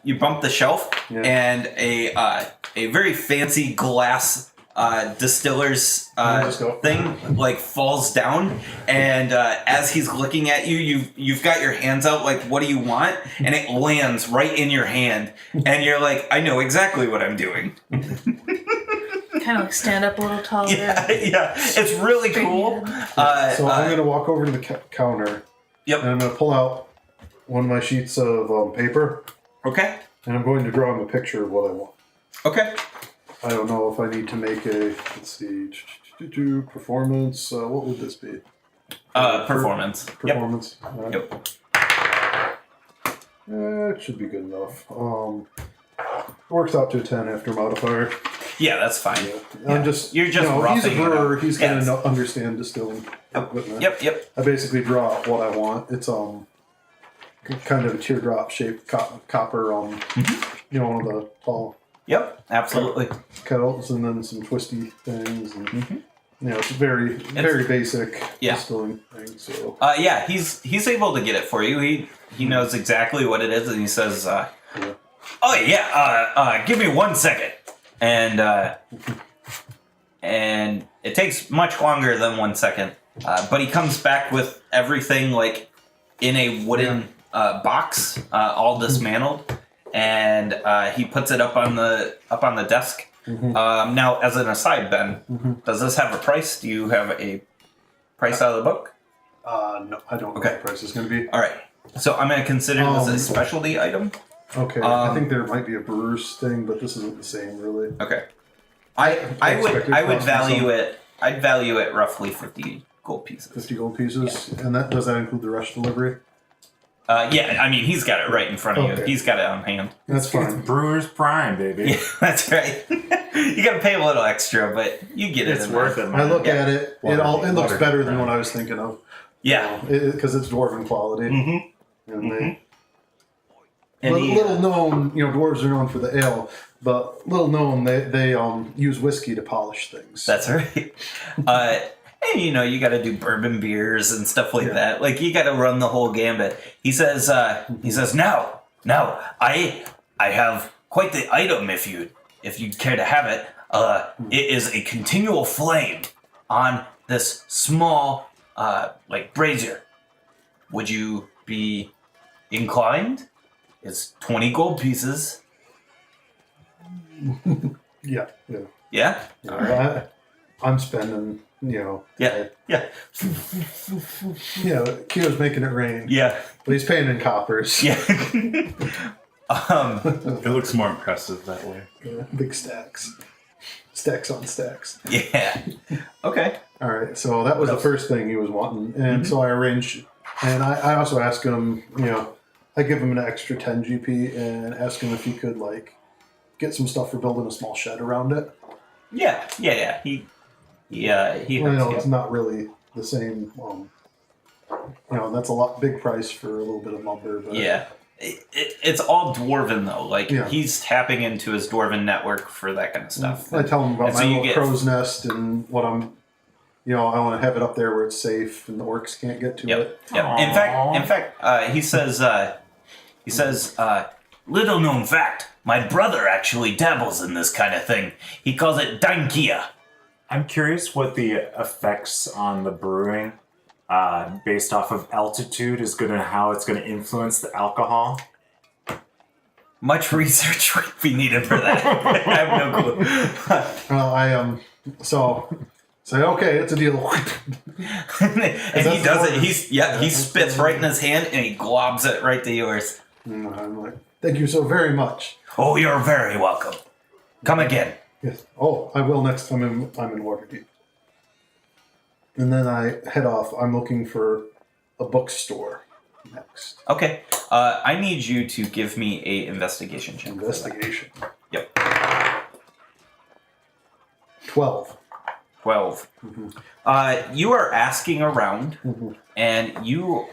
You bump the shelf, Yeah. and a very fancy glass distiller's Just go. thing like falls down, and as he's looking at you, you've got your hands out like, what do you want? And it lands right in your hand, and you're like, I know exactly what I'm doing. Kind of like stand up a little taller. Yeah. It's really cool. So I'm going to walk over to the counter. Yep. And I'm going to pull out one of my sheets of paper. Okay. And I'm going to draw him a picture of what I want. Okay. I don't know if I need to make a, let's see, performance. What would this be? Performance. Performance. Yep. It should be good enough. Works out to a 10 after modifier. Yeah, that's fine. I'm just, You're just he's a roughing it brewer. up. He's going Yes. to understand distilling equipment. Yep. I basically draw out what I want. It's kind of a teardrop shaped copper one of the tall Yep, absolutely. kettles, and then some twisty things, and it's very basic distilling thing. So Yeah, he's able to get it for you. He knows exactly what it is, and he says, "Oh yeah, give me 1 second," and it takes much longer than 1 second, but he comes back with everything like in a wooden box, all dismantled. And he puts it up on the desk. Now, as an aside, Ben, does this have a price? Do you have a price out of the book? no, I don't know what the price is going to be. All right. So I'm going to consider this a specialty item. Okay, I think there might be a brewer's thing, but this isn't the same, really. Okay. I expected would cost value some. it. I'd value it roughly 50 gold pieces. 50 gold pieces, and does that include the rush delivery? Yeah, I mean he's got it right in front of you. Okay. He's got it on hand. That's fine. Brewer's Prime, baby. Yeah, that's right. You got to pay a little extra, but you get it. It's in worth there. it, I man. look at it. It looks water. better than what I was thinking of. Yeah. Because it's dwarven quality. And they And little known, dwarves are known for the ale, but little known they use whiskey to polish things. That's right. And you got to do bourbon beers and stuff like that. Like you got to run the whole gambit. He says, now, I have quite the item if you'd care to have it. It is a continual flame on this small, brazier. Would you be inclined? It's 20 gold pieces. Yeah. Yeah? I'm spending, Yeah. Kyo's making it rain. Yeah. But he's paying in coppers. Yeah. It looks more impressive that way. Big stacks. Stacks on stacks. Yeah. Okay. All right, so that was the first thing he was wanting. And so I arranged And I also ask him, I give him an extra 10 GP and ask him if he could get some stuff for building a small shed around it. Yeah. He I know hooks it's you. not really the same. That's a big price for a little bit of lumber. But Yeah. It's all dwarven though. Yeah. He's tapping into his dwarven network for that kind of stuff. I tell him about And my so you little crow's nest and what I'm. I want to have it up there where it's safe and the orcs can't get to it. Yep. In fact, he says, little known fact, my brother actually dabbles in this kind of thing. He calls it Dankia. I'm curious what the effects on the brewing, based off of altitude, is going to how it's going to influence the alcohol. Much research would be needed for that. I have no clue. Well, so say okay, it's a deal. And he does it. He spits right in his hand and he globs it right to yours. And I'm like, thank you so very much. Oh, you're very welcome. Come again. Yes. Oh, I will next time I'm in Waterdeep. And then I head off. I'm looking for a bookstore next. Okay. I need you to give me a investigation check. Investigation. Yep. 12. 12. Mm-hmm. You are asking around, and you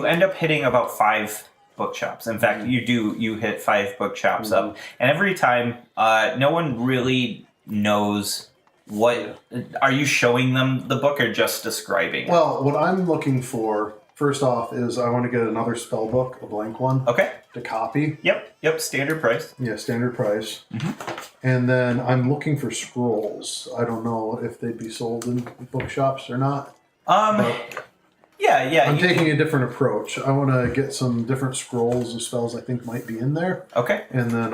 end up hitting about 5 bookshops. In fact, you hit 5 bookshops up, and every time, no one really knows what. Are you showing them the book or just describing it? Well, what I'm looking for, first off, is I want to get another spell book, a blank one, Okay. to copy. Yep. Standard price. Yeah, standard price. And then I'm looking for scrolls. I don't know if they'd be sold in bookshops or not. But Yeah. I'm taking a different approach. I want to get some different scrolls of spells I think might be in there. Okay. And then,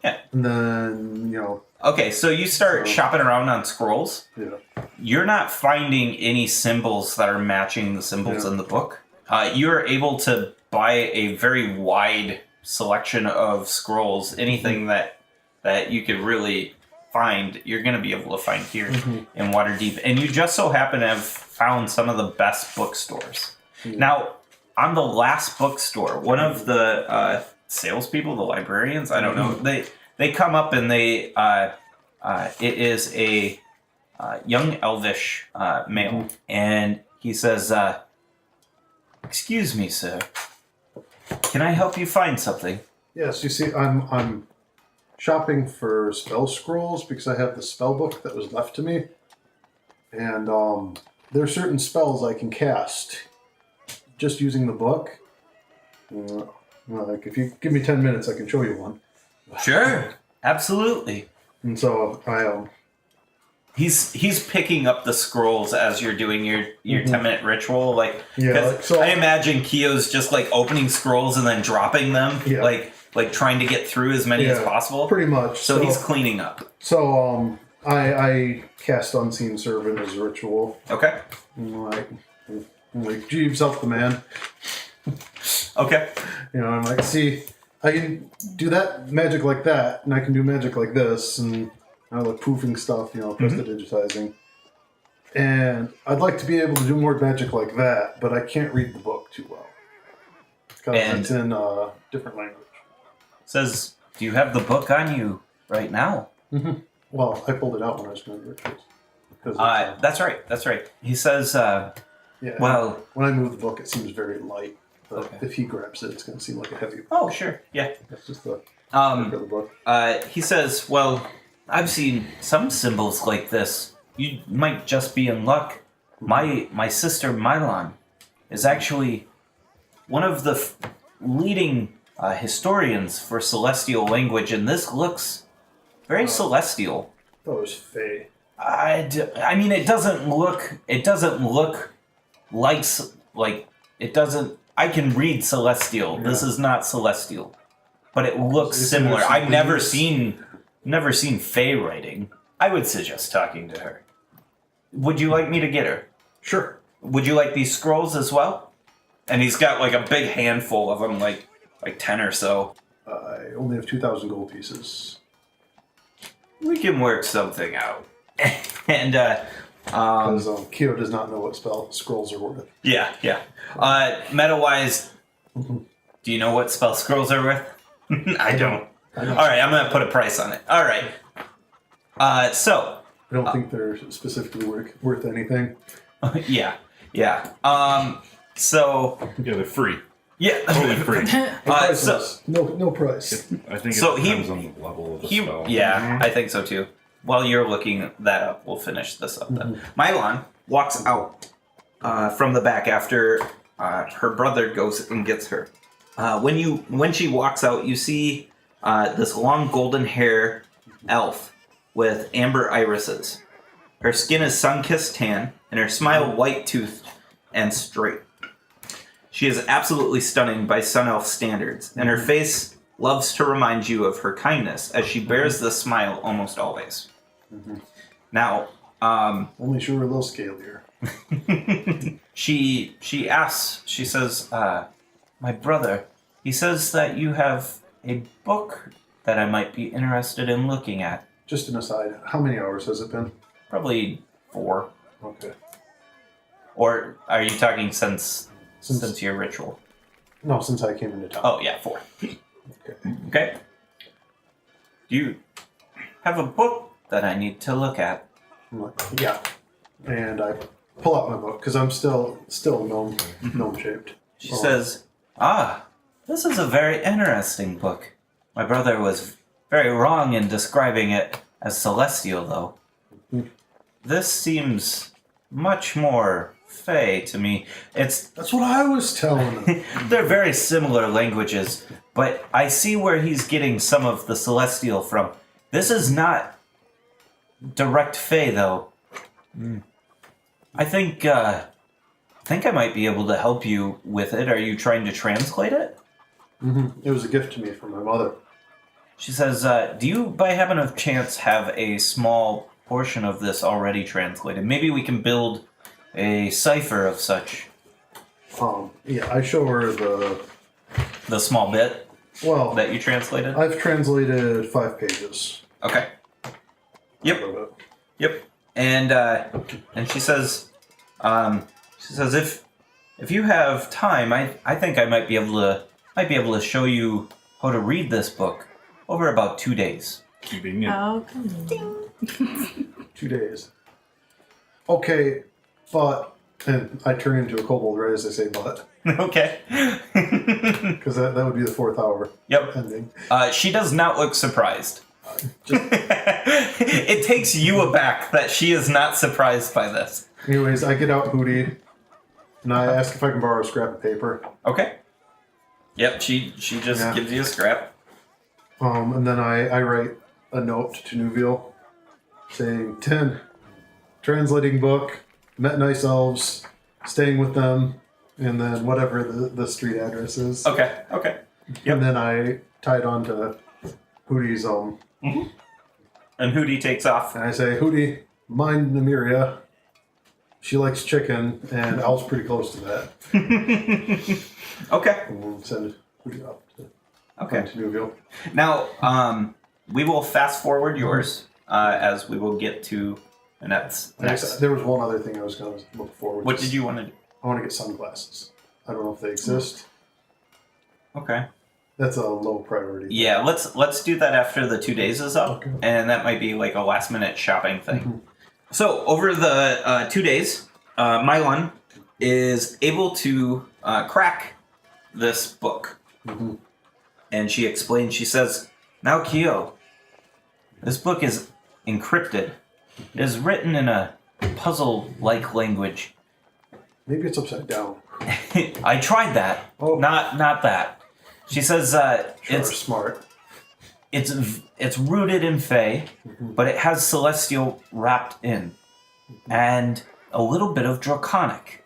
Yeah. And then, Okay, so you start shopping around on scrolls. yeah. You're not finding any symbols that are matching the symbols Yeah. in the book. You're able to buy a very wide selection of scrolls. Anything that you could really find, you're going to be able to find here in Waterdeep. And you just so happen to have found some of the best bookstores. Now, on the last bookstore, one of the salespeople, the librarians, I don't know, they come up and it is a young elvish male, and he says, "Excuse me, sir. Can I help you find something?" Yes, you see, I'm shopping for spell scrolls because I have the spell book that was left to me. And there are certain spells I can cast just using the book. If you give me 10 minutes, I can show you one. Sure, absolutely. And so He's picking up the scrolls as you're doing your 10-minute ritual, so I imagine Kyo's just opening scrolls and then dropping them, Yeah. like trying to get through as many as possible. pretty much. So he's cleaning up. So I cast Unseen Servant as a ritual. Okay. I'm like, Jeeves, help the man. Okay. I'm like, see, I can do that magic like that, and I can do magic like this, and I like poofing stuff, prestidigitizing. And I'd like to be able to do more magic like that, but I can't read the book too well. Because it's in a different language. Says, do you have the book on you right now? Well, I pulled it out when I was doing rituals. That's right. He says, Yeah, well... when I move the book, it seems very light. But Okay. if he grabs it, it's going to seem like a heavy book. Oh, sure. Yeah. That's just the of the book. He says, well, I've seen some symbols like this. You might just be in luck. My sister Mylon is actually one of the leading historians for celestial language, and this looks very celestial. That was Faye. I mean, it doesn't look like it doesn't. I can read celestial. Yeah. This is not celestial, but it looks Is similar. there I've never something seen Faye writing. I would suggest talking to her. Would you like me to get her? Sure. Would you like these scrolls as well? And he's got a big handful of them, like 10 or so. I only have 2,000 gold pieces. We can work something out. And Because Keo does not know what spell scrolls are worth. Yeah. Meta-wise, do you know what spell scrolls are worth? I don't. All right, I'm gonna put a price on it. All right. So. I don't think they're specifically worth anything. Yeah. So. Yeah, they're free. Yeah. Totally free. No price. I think So it depends on the level of the spell. Yeah, I think so too. While you're looking that up, we'll finish this up then. Mylon walks out from the back after her brother goes and gets her. When she walks out, you see this long golden hair elf with amber irises. Her skin is sun-kissed tan, and her smile white-toothed and straight. She is absolutely stunning by Sun Elf standards, and her face loves to remind you of her kindness as she bears this smile almost always. Now, only sure we're a little scalier. she asks, she says, my brother, he says that you have a book that I might be interested in looking at. Just an aside, how many hours has it been? Probably 4. Okay. Or are you talking since your ritual? No, since I came into town. Oh, yeah, 4. Okay. Do you have a book that I need to look at? I'm like, yeah. And I pull out my book, because I'm still gnome-shaped. She says, this is a very interesting book. My brother was very wrong in describing it as celestial, though. This seems much more Fey to me. That's what I was telling him. They're very similar languages, but I see where he's getting some of the celestial from. This is not direct Fey, though. I think I might be able to help you with it. Are you trying to translate it? It was a gift to me from my mother. She says, do you, by happen of chance, have a small portion of this already translated? Maybe we can build a cipher of such. Yeah, I show her The small bit well, that you translated? I've translated 5 pages. Okay. Yep. And she says, if you have time, I think I might be able to show you how to read this book over about 2 days. Convenient. Oh, convenient. 2 days. Okay, but... And I turn into a kobold right as I say but. Okay. Because that would be the 4th hour ending. She does not look surprised. It takes you aback that she is not surprised by this. Anyways, I get out Hootie, and I ask if I can borrow a scrap of paper. Okay. Yep, she just gives you a scrap. And then I write a note to Nuville saying, 10, translating book, met nice elves, staying with them, and then whatever the street address is. Okay. Yep. And then I tie it on to Hootie's And Hootie takes off. and I say, Hootie, mind Nymeria. She likes chicken, and Al's pretty close to that. Okay. And we'll send Hootie up to Nuville. Now, we will fast forward yours as we will get to Annette's next. There was one other thing I was going to look forward to. What did you want to do? I want to get sunglasses. I don't know if they exist. Okay. That's a low priority. Yeah, let's do that after the 2 days is up, Okay. and that might be like a last minute shopping thing. So over the 2 days, Mylon is able to crack this book, and she explains. She says, "Now, Keo, this book is encrypted. It is written in a puzzle-like language. Maybe it's upside down. I tried that. Oh. Not that." She says, It's smart. It's rooted in Fey, but it has celestial wrapped in, and a little bit of draconic.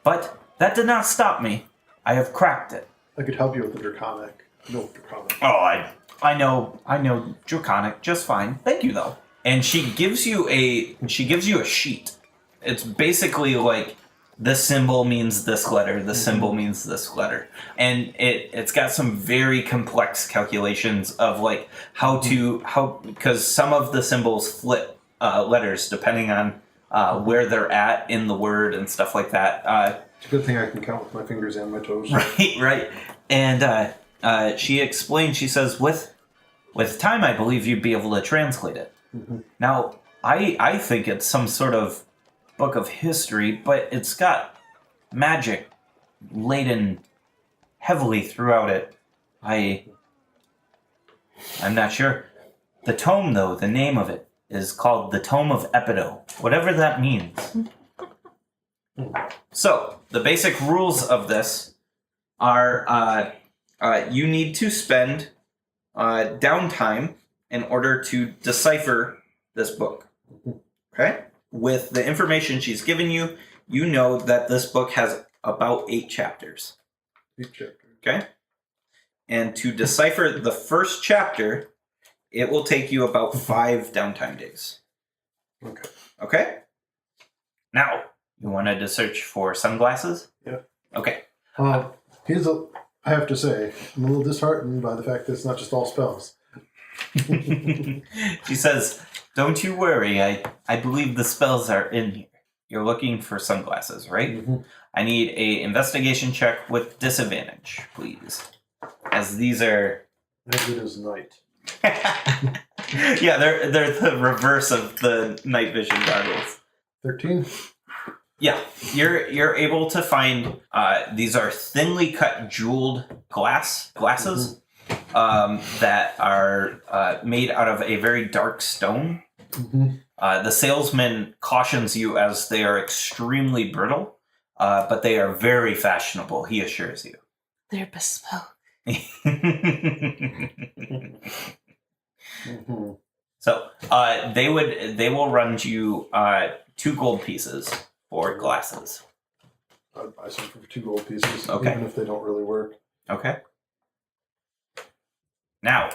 But that did not stop me. I have cracked it. I could help you with the draconic. No draconic. Oh, I know draconic just fine. Thank you though. And she gives you a sheet. It's basically like this symbol means this letter, this symbol means this letter. And it's got some very complex calculations of like how because some of the symbols flip letters depending on where they're at in the word and stuff like that. It's a good thing I can count with my fingers and my toes. Right. And she explained, she says, with time, I believe you'd be able to translate it. Mm-hmm. Now, I think it's some sort of book of history, but it's got magic laden heavily throughout it. I'm not sure. The tome, though, the name of it is called the Tome of Epido, whatever that means. So, the basic rules of this are you need to spend downtime in order to decipher this book. Okay? With the information she's given you, you know that this book has about 8 chapters. 8 chapters. Okay? And to decipher the first chapter, it will take you about 5 downtime days. Okay. Okay? Now, you wanted to search for sunglasses? Yeah. Okay. I have to say, I'm a little disheartened by the fact that it's not just all spells. She says, don't you worry, I believe the spells are in here. You're looking for sunglasses, right? Mm-hmm. I need a investigation check with disadvantage, please. As these are... As good as night. Yeah, they're the reverse of the night vision goggles. 13? Yeah, you're able to find these are thinly cut jeweled glasses that are made out of a very dark stone. Mm-hmm. The salesman cautions you as they are extremely brittle, but they are very fashionable, he assures you. They're bespoke. Mm-hmm. So they will run you 2 gold pieces for glasses. I'd buy some for 2 gold pieces, Okay. even if they don't really work. Okay. Now,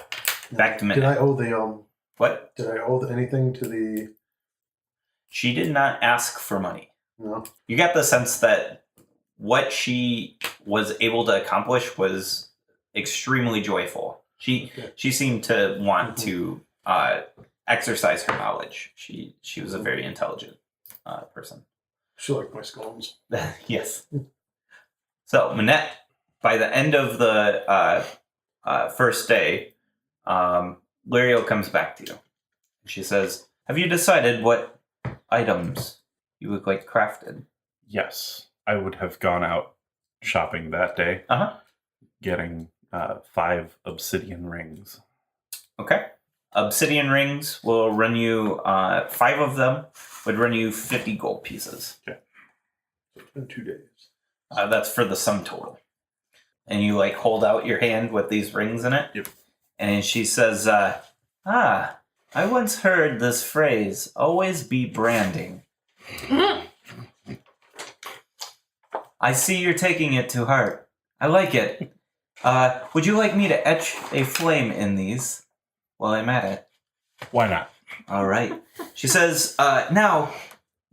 back to Minute. Did I owe the What? Did I owe anything to the? She did not ask for money. No. You get the sense that what she was able to accomplish was extremely joyful. She seemed to want to exercise her knowledge. She was a very intelligent person. She liked my scones. Yes. So Minette, by the end of the first day, Liuto comes back to you. She says, "Have you decided what items you would like crafted?" Yes, I would have gone out shopping that day, getting 5 obsidian rings. Okay. Obsidian rings will run you 5 of them would run you 50 gold pieces. Okay. It's been 2 days. That's for the sum total. And you like hold out your hand with these rings in it. Yep. And she says, I once heard this phrase, always be branding. I see you're taking it to heart. I like it. Would you like me to etch a flame in these while I'm at it? Why not? All right. She says, now,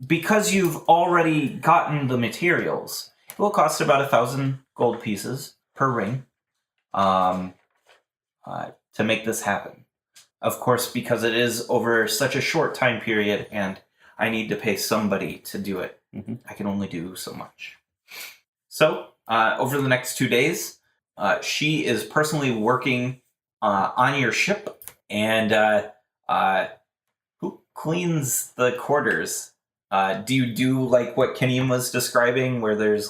because you've already gotten the materials, it will cost about 1,000 gold pieces per ring to make this happen. Of course, because it is over such a short time period and I need to pay somebody to do it, I can only do so much. So, over the next 2 days, she is personally working on your ship, and who cleans the quarters? Do you do like what Kinian was describing, where there's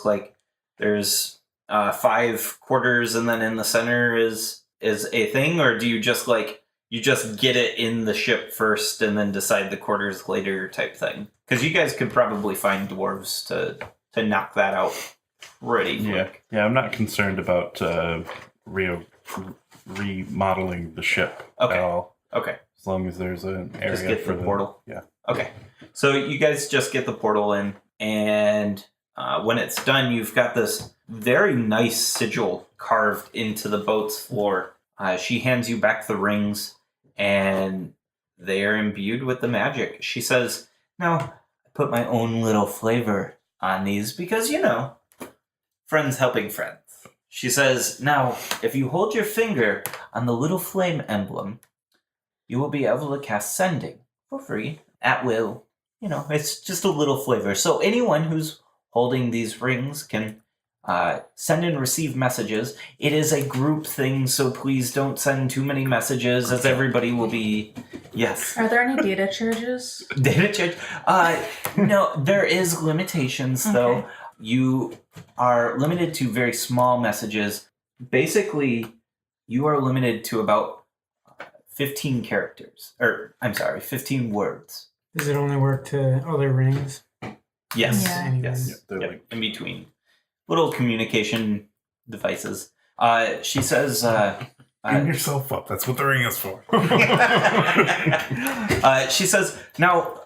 5 quarters and then in the center is a thing, or do you just get it in the ship first and then decide the quarters later type thing? Because you guys could probably find dwarves to knock that out pretty quick. Yeah, I'm not concerned about remodeling the ship at all. Okay. As long as there's an area Just get for the portal. Yeah. Okay. So you guys just get the portal in, and when it's done, you've got this very nice sigil carved into the boat's floor. She hands you back the rings, and they are imbued with the magic. She says, "Now, I put my own little flavor on these because, friends helping friends." She says, "Now, if you hold your finger on the little flame emblem, you will be able to cast Sending for free, at will, it's just a little flavor. So anyone who's holding these rings can send and receive messages. It is a group thing, so please don't send too many messages, as everybody will be. Yes. Are there any data charges? Data charge? No, there is limitations though. Okay. You are limited to very small messages. Basically, you are limited to about 15 characters. 15 words. Does it only work to other rings? Yes. Yeah. Anyways. Yeah, they're like In between. Little communication devices. She says... Clean yourself up. That's what the ring is for. She says, now,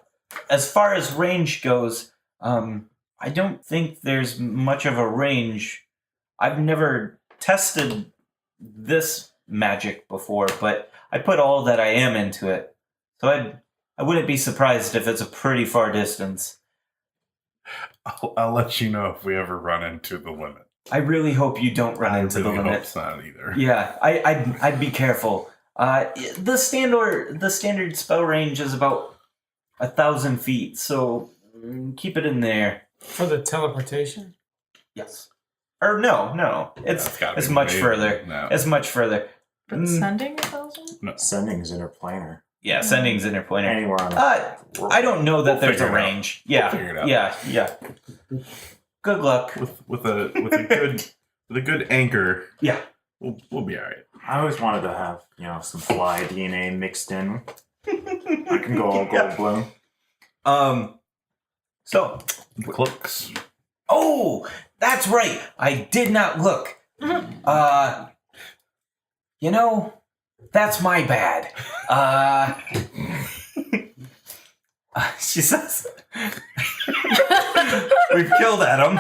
as far as range goes, I don't think there's much of a range. I've never tested this magic before, but I put all that I am into it. So I wouldn't be surprised if it's a pretty far distance. I'll let you know if we ever run into the limit. I really hope you don't run into the hope limit. it's not either. Yeah, I'd be careful. The standard spell range is about 1,000 feet, so keep it in there. For the teleportation? Yes. Or no. It's much further. No. It's much further. But sending 1,000? Sending's interplanar. Yeah, sending's interplanar. Anywhere on I don't know that there's a figure it out. range. Yeah, We'll figure it out. yeah. Good luck. With a good anchor, Yeah. we'll be all right. I always wanted to have, some fly DNA mixed in. I can go all gold bloom. So, The cloaks. oh, that's right. I did not look. That's my bad. She says, we've killed Adam.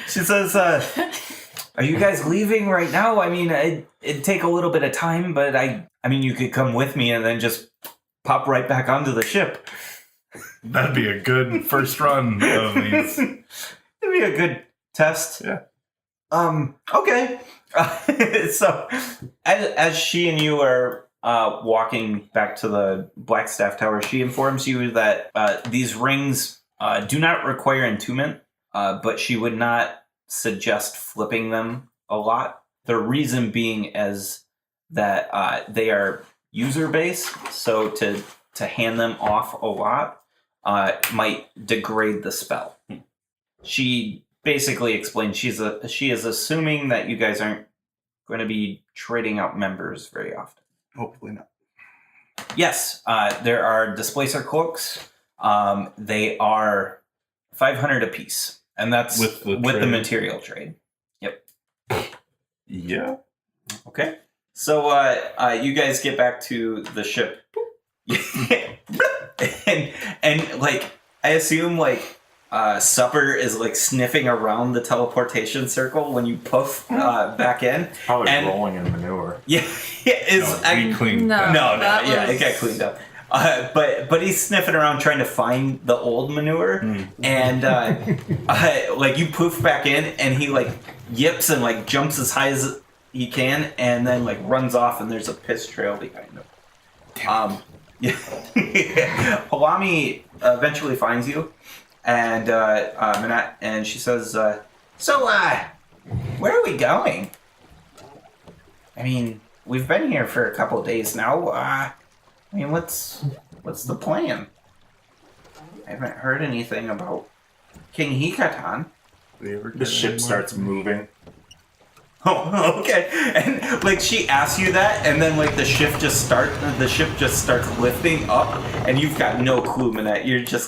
She says, are you guys leaving right now? I mean, it'd take a little bit of time, but I mean, you could come with me and then just pop right back onto the ship. That'd be a good first run of these. It'd be a good test. Yeah. Okay. So, as she and you are walking back to the Flagstaff Tower, she informs you that these rings do not require entombment, but she would not suggest flipping them a lot. The reason being is that they are user-based, so to hand them off a lot might degrade the spell. She basically explained she is assuming that you guys aren't going to be trading out members very often. Hopefully not. Yes, there are displacer cloaks. They are 500 apiece, and that's With the the trade. material trade. Yep. Yeah. Okay. So you guys get back to the ship, and like I assume supper is like sniffing around the teleportation circle when you poof back in. Probably And- rolling in manure. Yeah, We cleaned No. that. No, That yeah, was- it got cleaned up. But he's sniffing around trying to find the old manure, and you poof back in, and he yips and jumps as high as he can, and then runs off, and there's a piss trail behind him. Yeah. Halami eventually finds you, and Manette, and she says, "So, where are we going? I mean, we've been here for a couple of days now. I mean, what's the plan? I haven't heard anything about King Hikatan." The ship starts moving. Oh, okay. And she asks you that, and then the ship just starts lifting up, and you've got no clue, Manette. You're just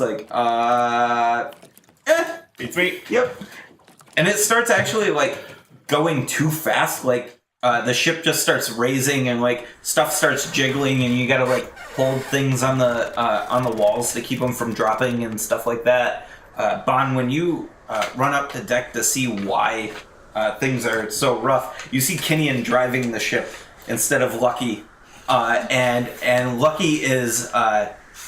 Beats me. yep. And it starts actually going too fast. The ship just starts raising, and stuff starts jiggling, and you gotta hold things on the walls to keep them from dropping and stuff like that. Bon, when you run up to deck to see why things are so rough, you see Kinian driving the ship instead of Lucky, and Lucky is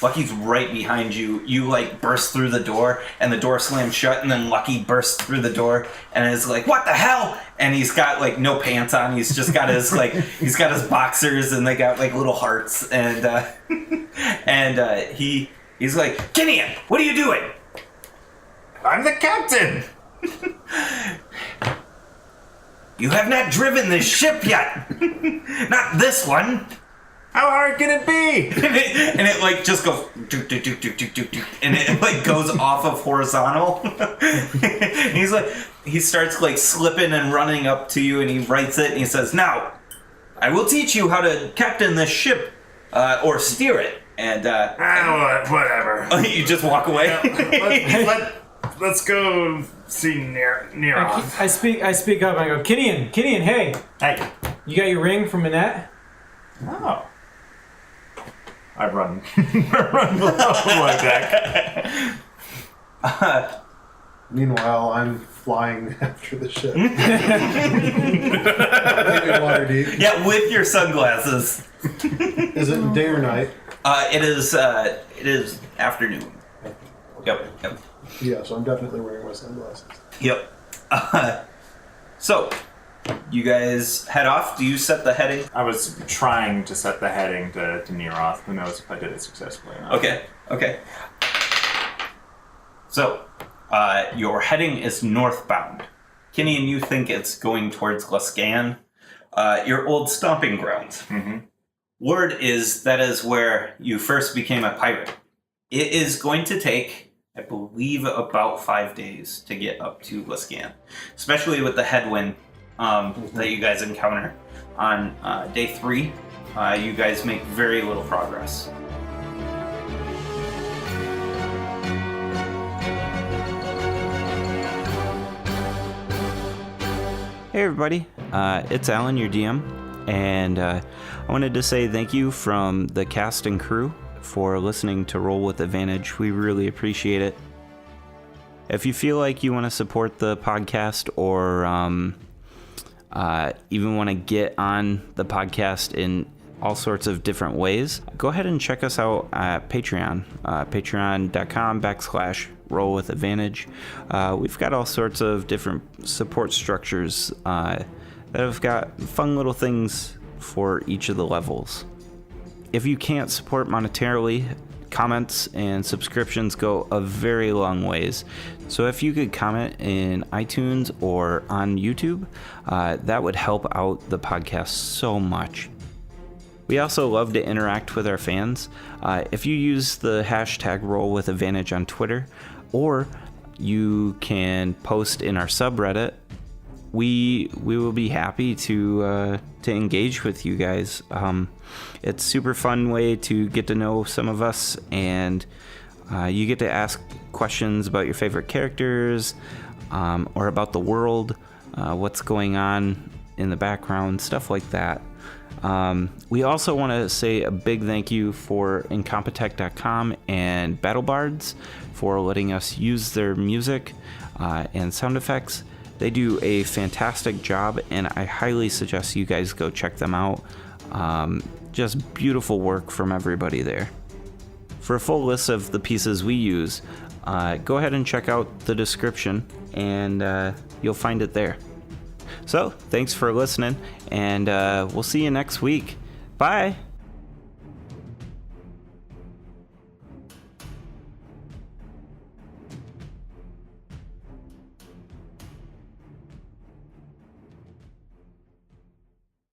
Lucky's right behind you. You burst through the door, and the door slams shut, and then Lucky bursts through the door and is what the hell? And he's got no pants on. He's just got his he's got his boxers, and they got little hearts, and he He's like, Kinian, what are you doing? I'm the captain! You have not driven this ship yet. Not this one. How hard can it be? And it like just goes dook, dook, dook, dook, dook, dook, dook, and it like goes off of horizontal. And he's like, he starts like slipping and running up to you, and he writes it, and he says, "Now, I will teach you how to captain this ship, or steer it." And whatever. you just walk away. Let's go see Neroth. I speak up. I go, Kinian, hey, Hey. you got your ring from Minette? Oh. I run. I run below my deck. Meanwhile, I'm flying after the ship. Maybe water deep. Yeah, with your sunglasses. Is it day or night? It is afternoon. Yep. Yeah, so I'm definitely wearing my sunglasses. Yep. So, you guys head off. Do you set the heading? I was trying to set the heading to Neroth. Who knows if I did it successfully or not. Okay. So, your heading is northbound. Kinian, you think it's going towards Luskan, your old stomping grounds. Mm-hmm. Word is that is where you first became a pirate. It is going to take, I believe, about 5 days to get up to Luskan, especially with the headwind that you guys encounter. On day 3, you guys make very little progress. Hey everybody, it's Alan, your DM, and I wanted to say thank you from the cast and crew for listening to Roll with Advantage. We really appreciate it. If you feel like you want to support the podcast or even want to get on the podcast in all sorts of different ways, go ahead and check us out at Patreon, patreon.com/rollwithadvantage. We've got all sorts of different support structures that have got fun little things for each of the levels. If you can't support monetarily, comments and subscriptions go a very long ways. So if you could comment in iTunes or on YouTube, that would help out the podcast so much. We also love to interact with our fans. If you use the hashtag #RollWithAdvantage on Twitter, or you can post in our subreddit, we will be happy to engage with you guys. It's a super fun way to get to know some of us, and you get to ask questions about your favorite characters, or about the world, what's going on in the background, stuff like that. We also want to say a big thank you for Incompetech.com and BattleBards for letting us use their music and sound effects. They do a fantastic job, and I highly suggest you guys go check them out. Just beautiful work from everybody there. For a full list of the pieces we use, go ahead and check out the description, and you'll find it there. So, thanks for listening, and we'll see you next week. Bye!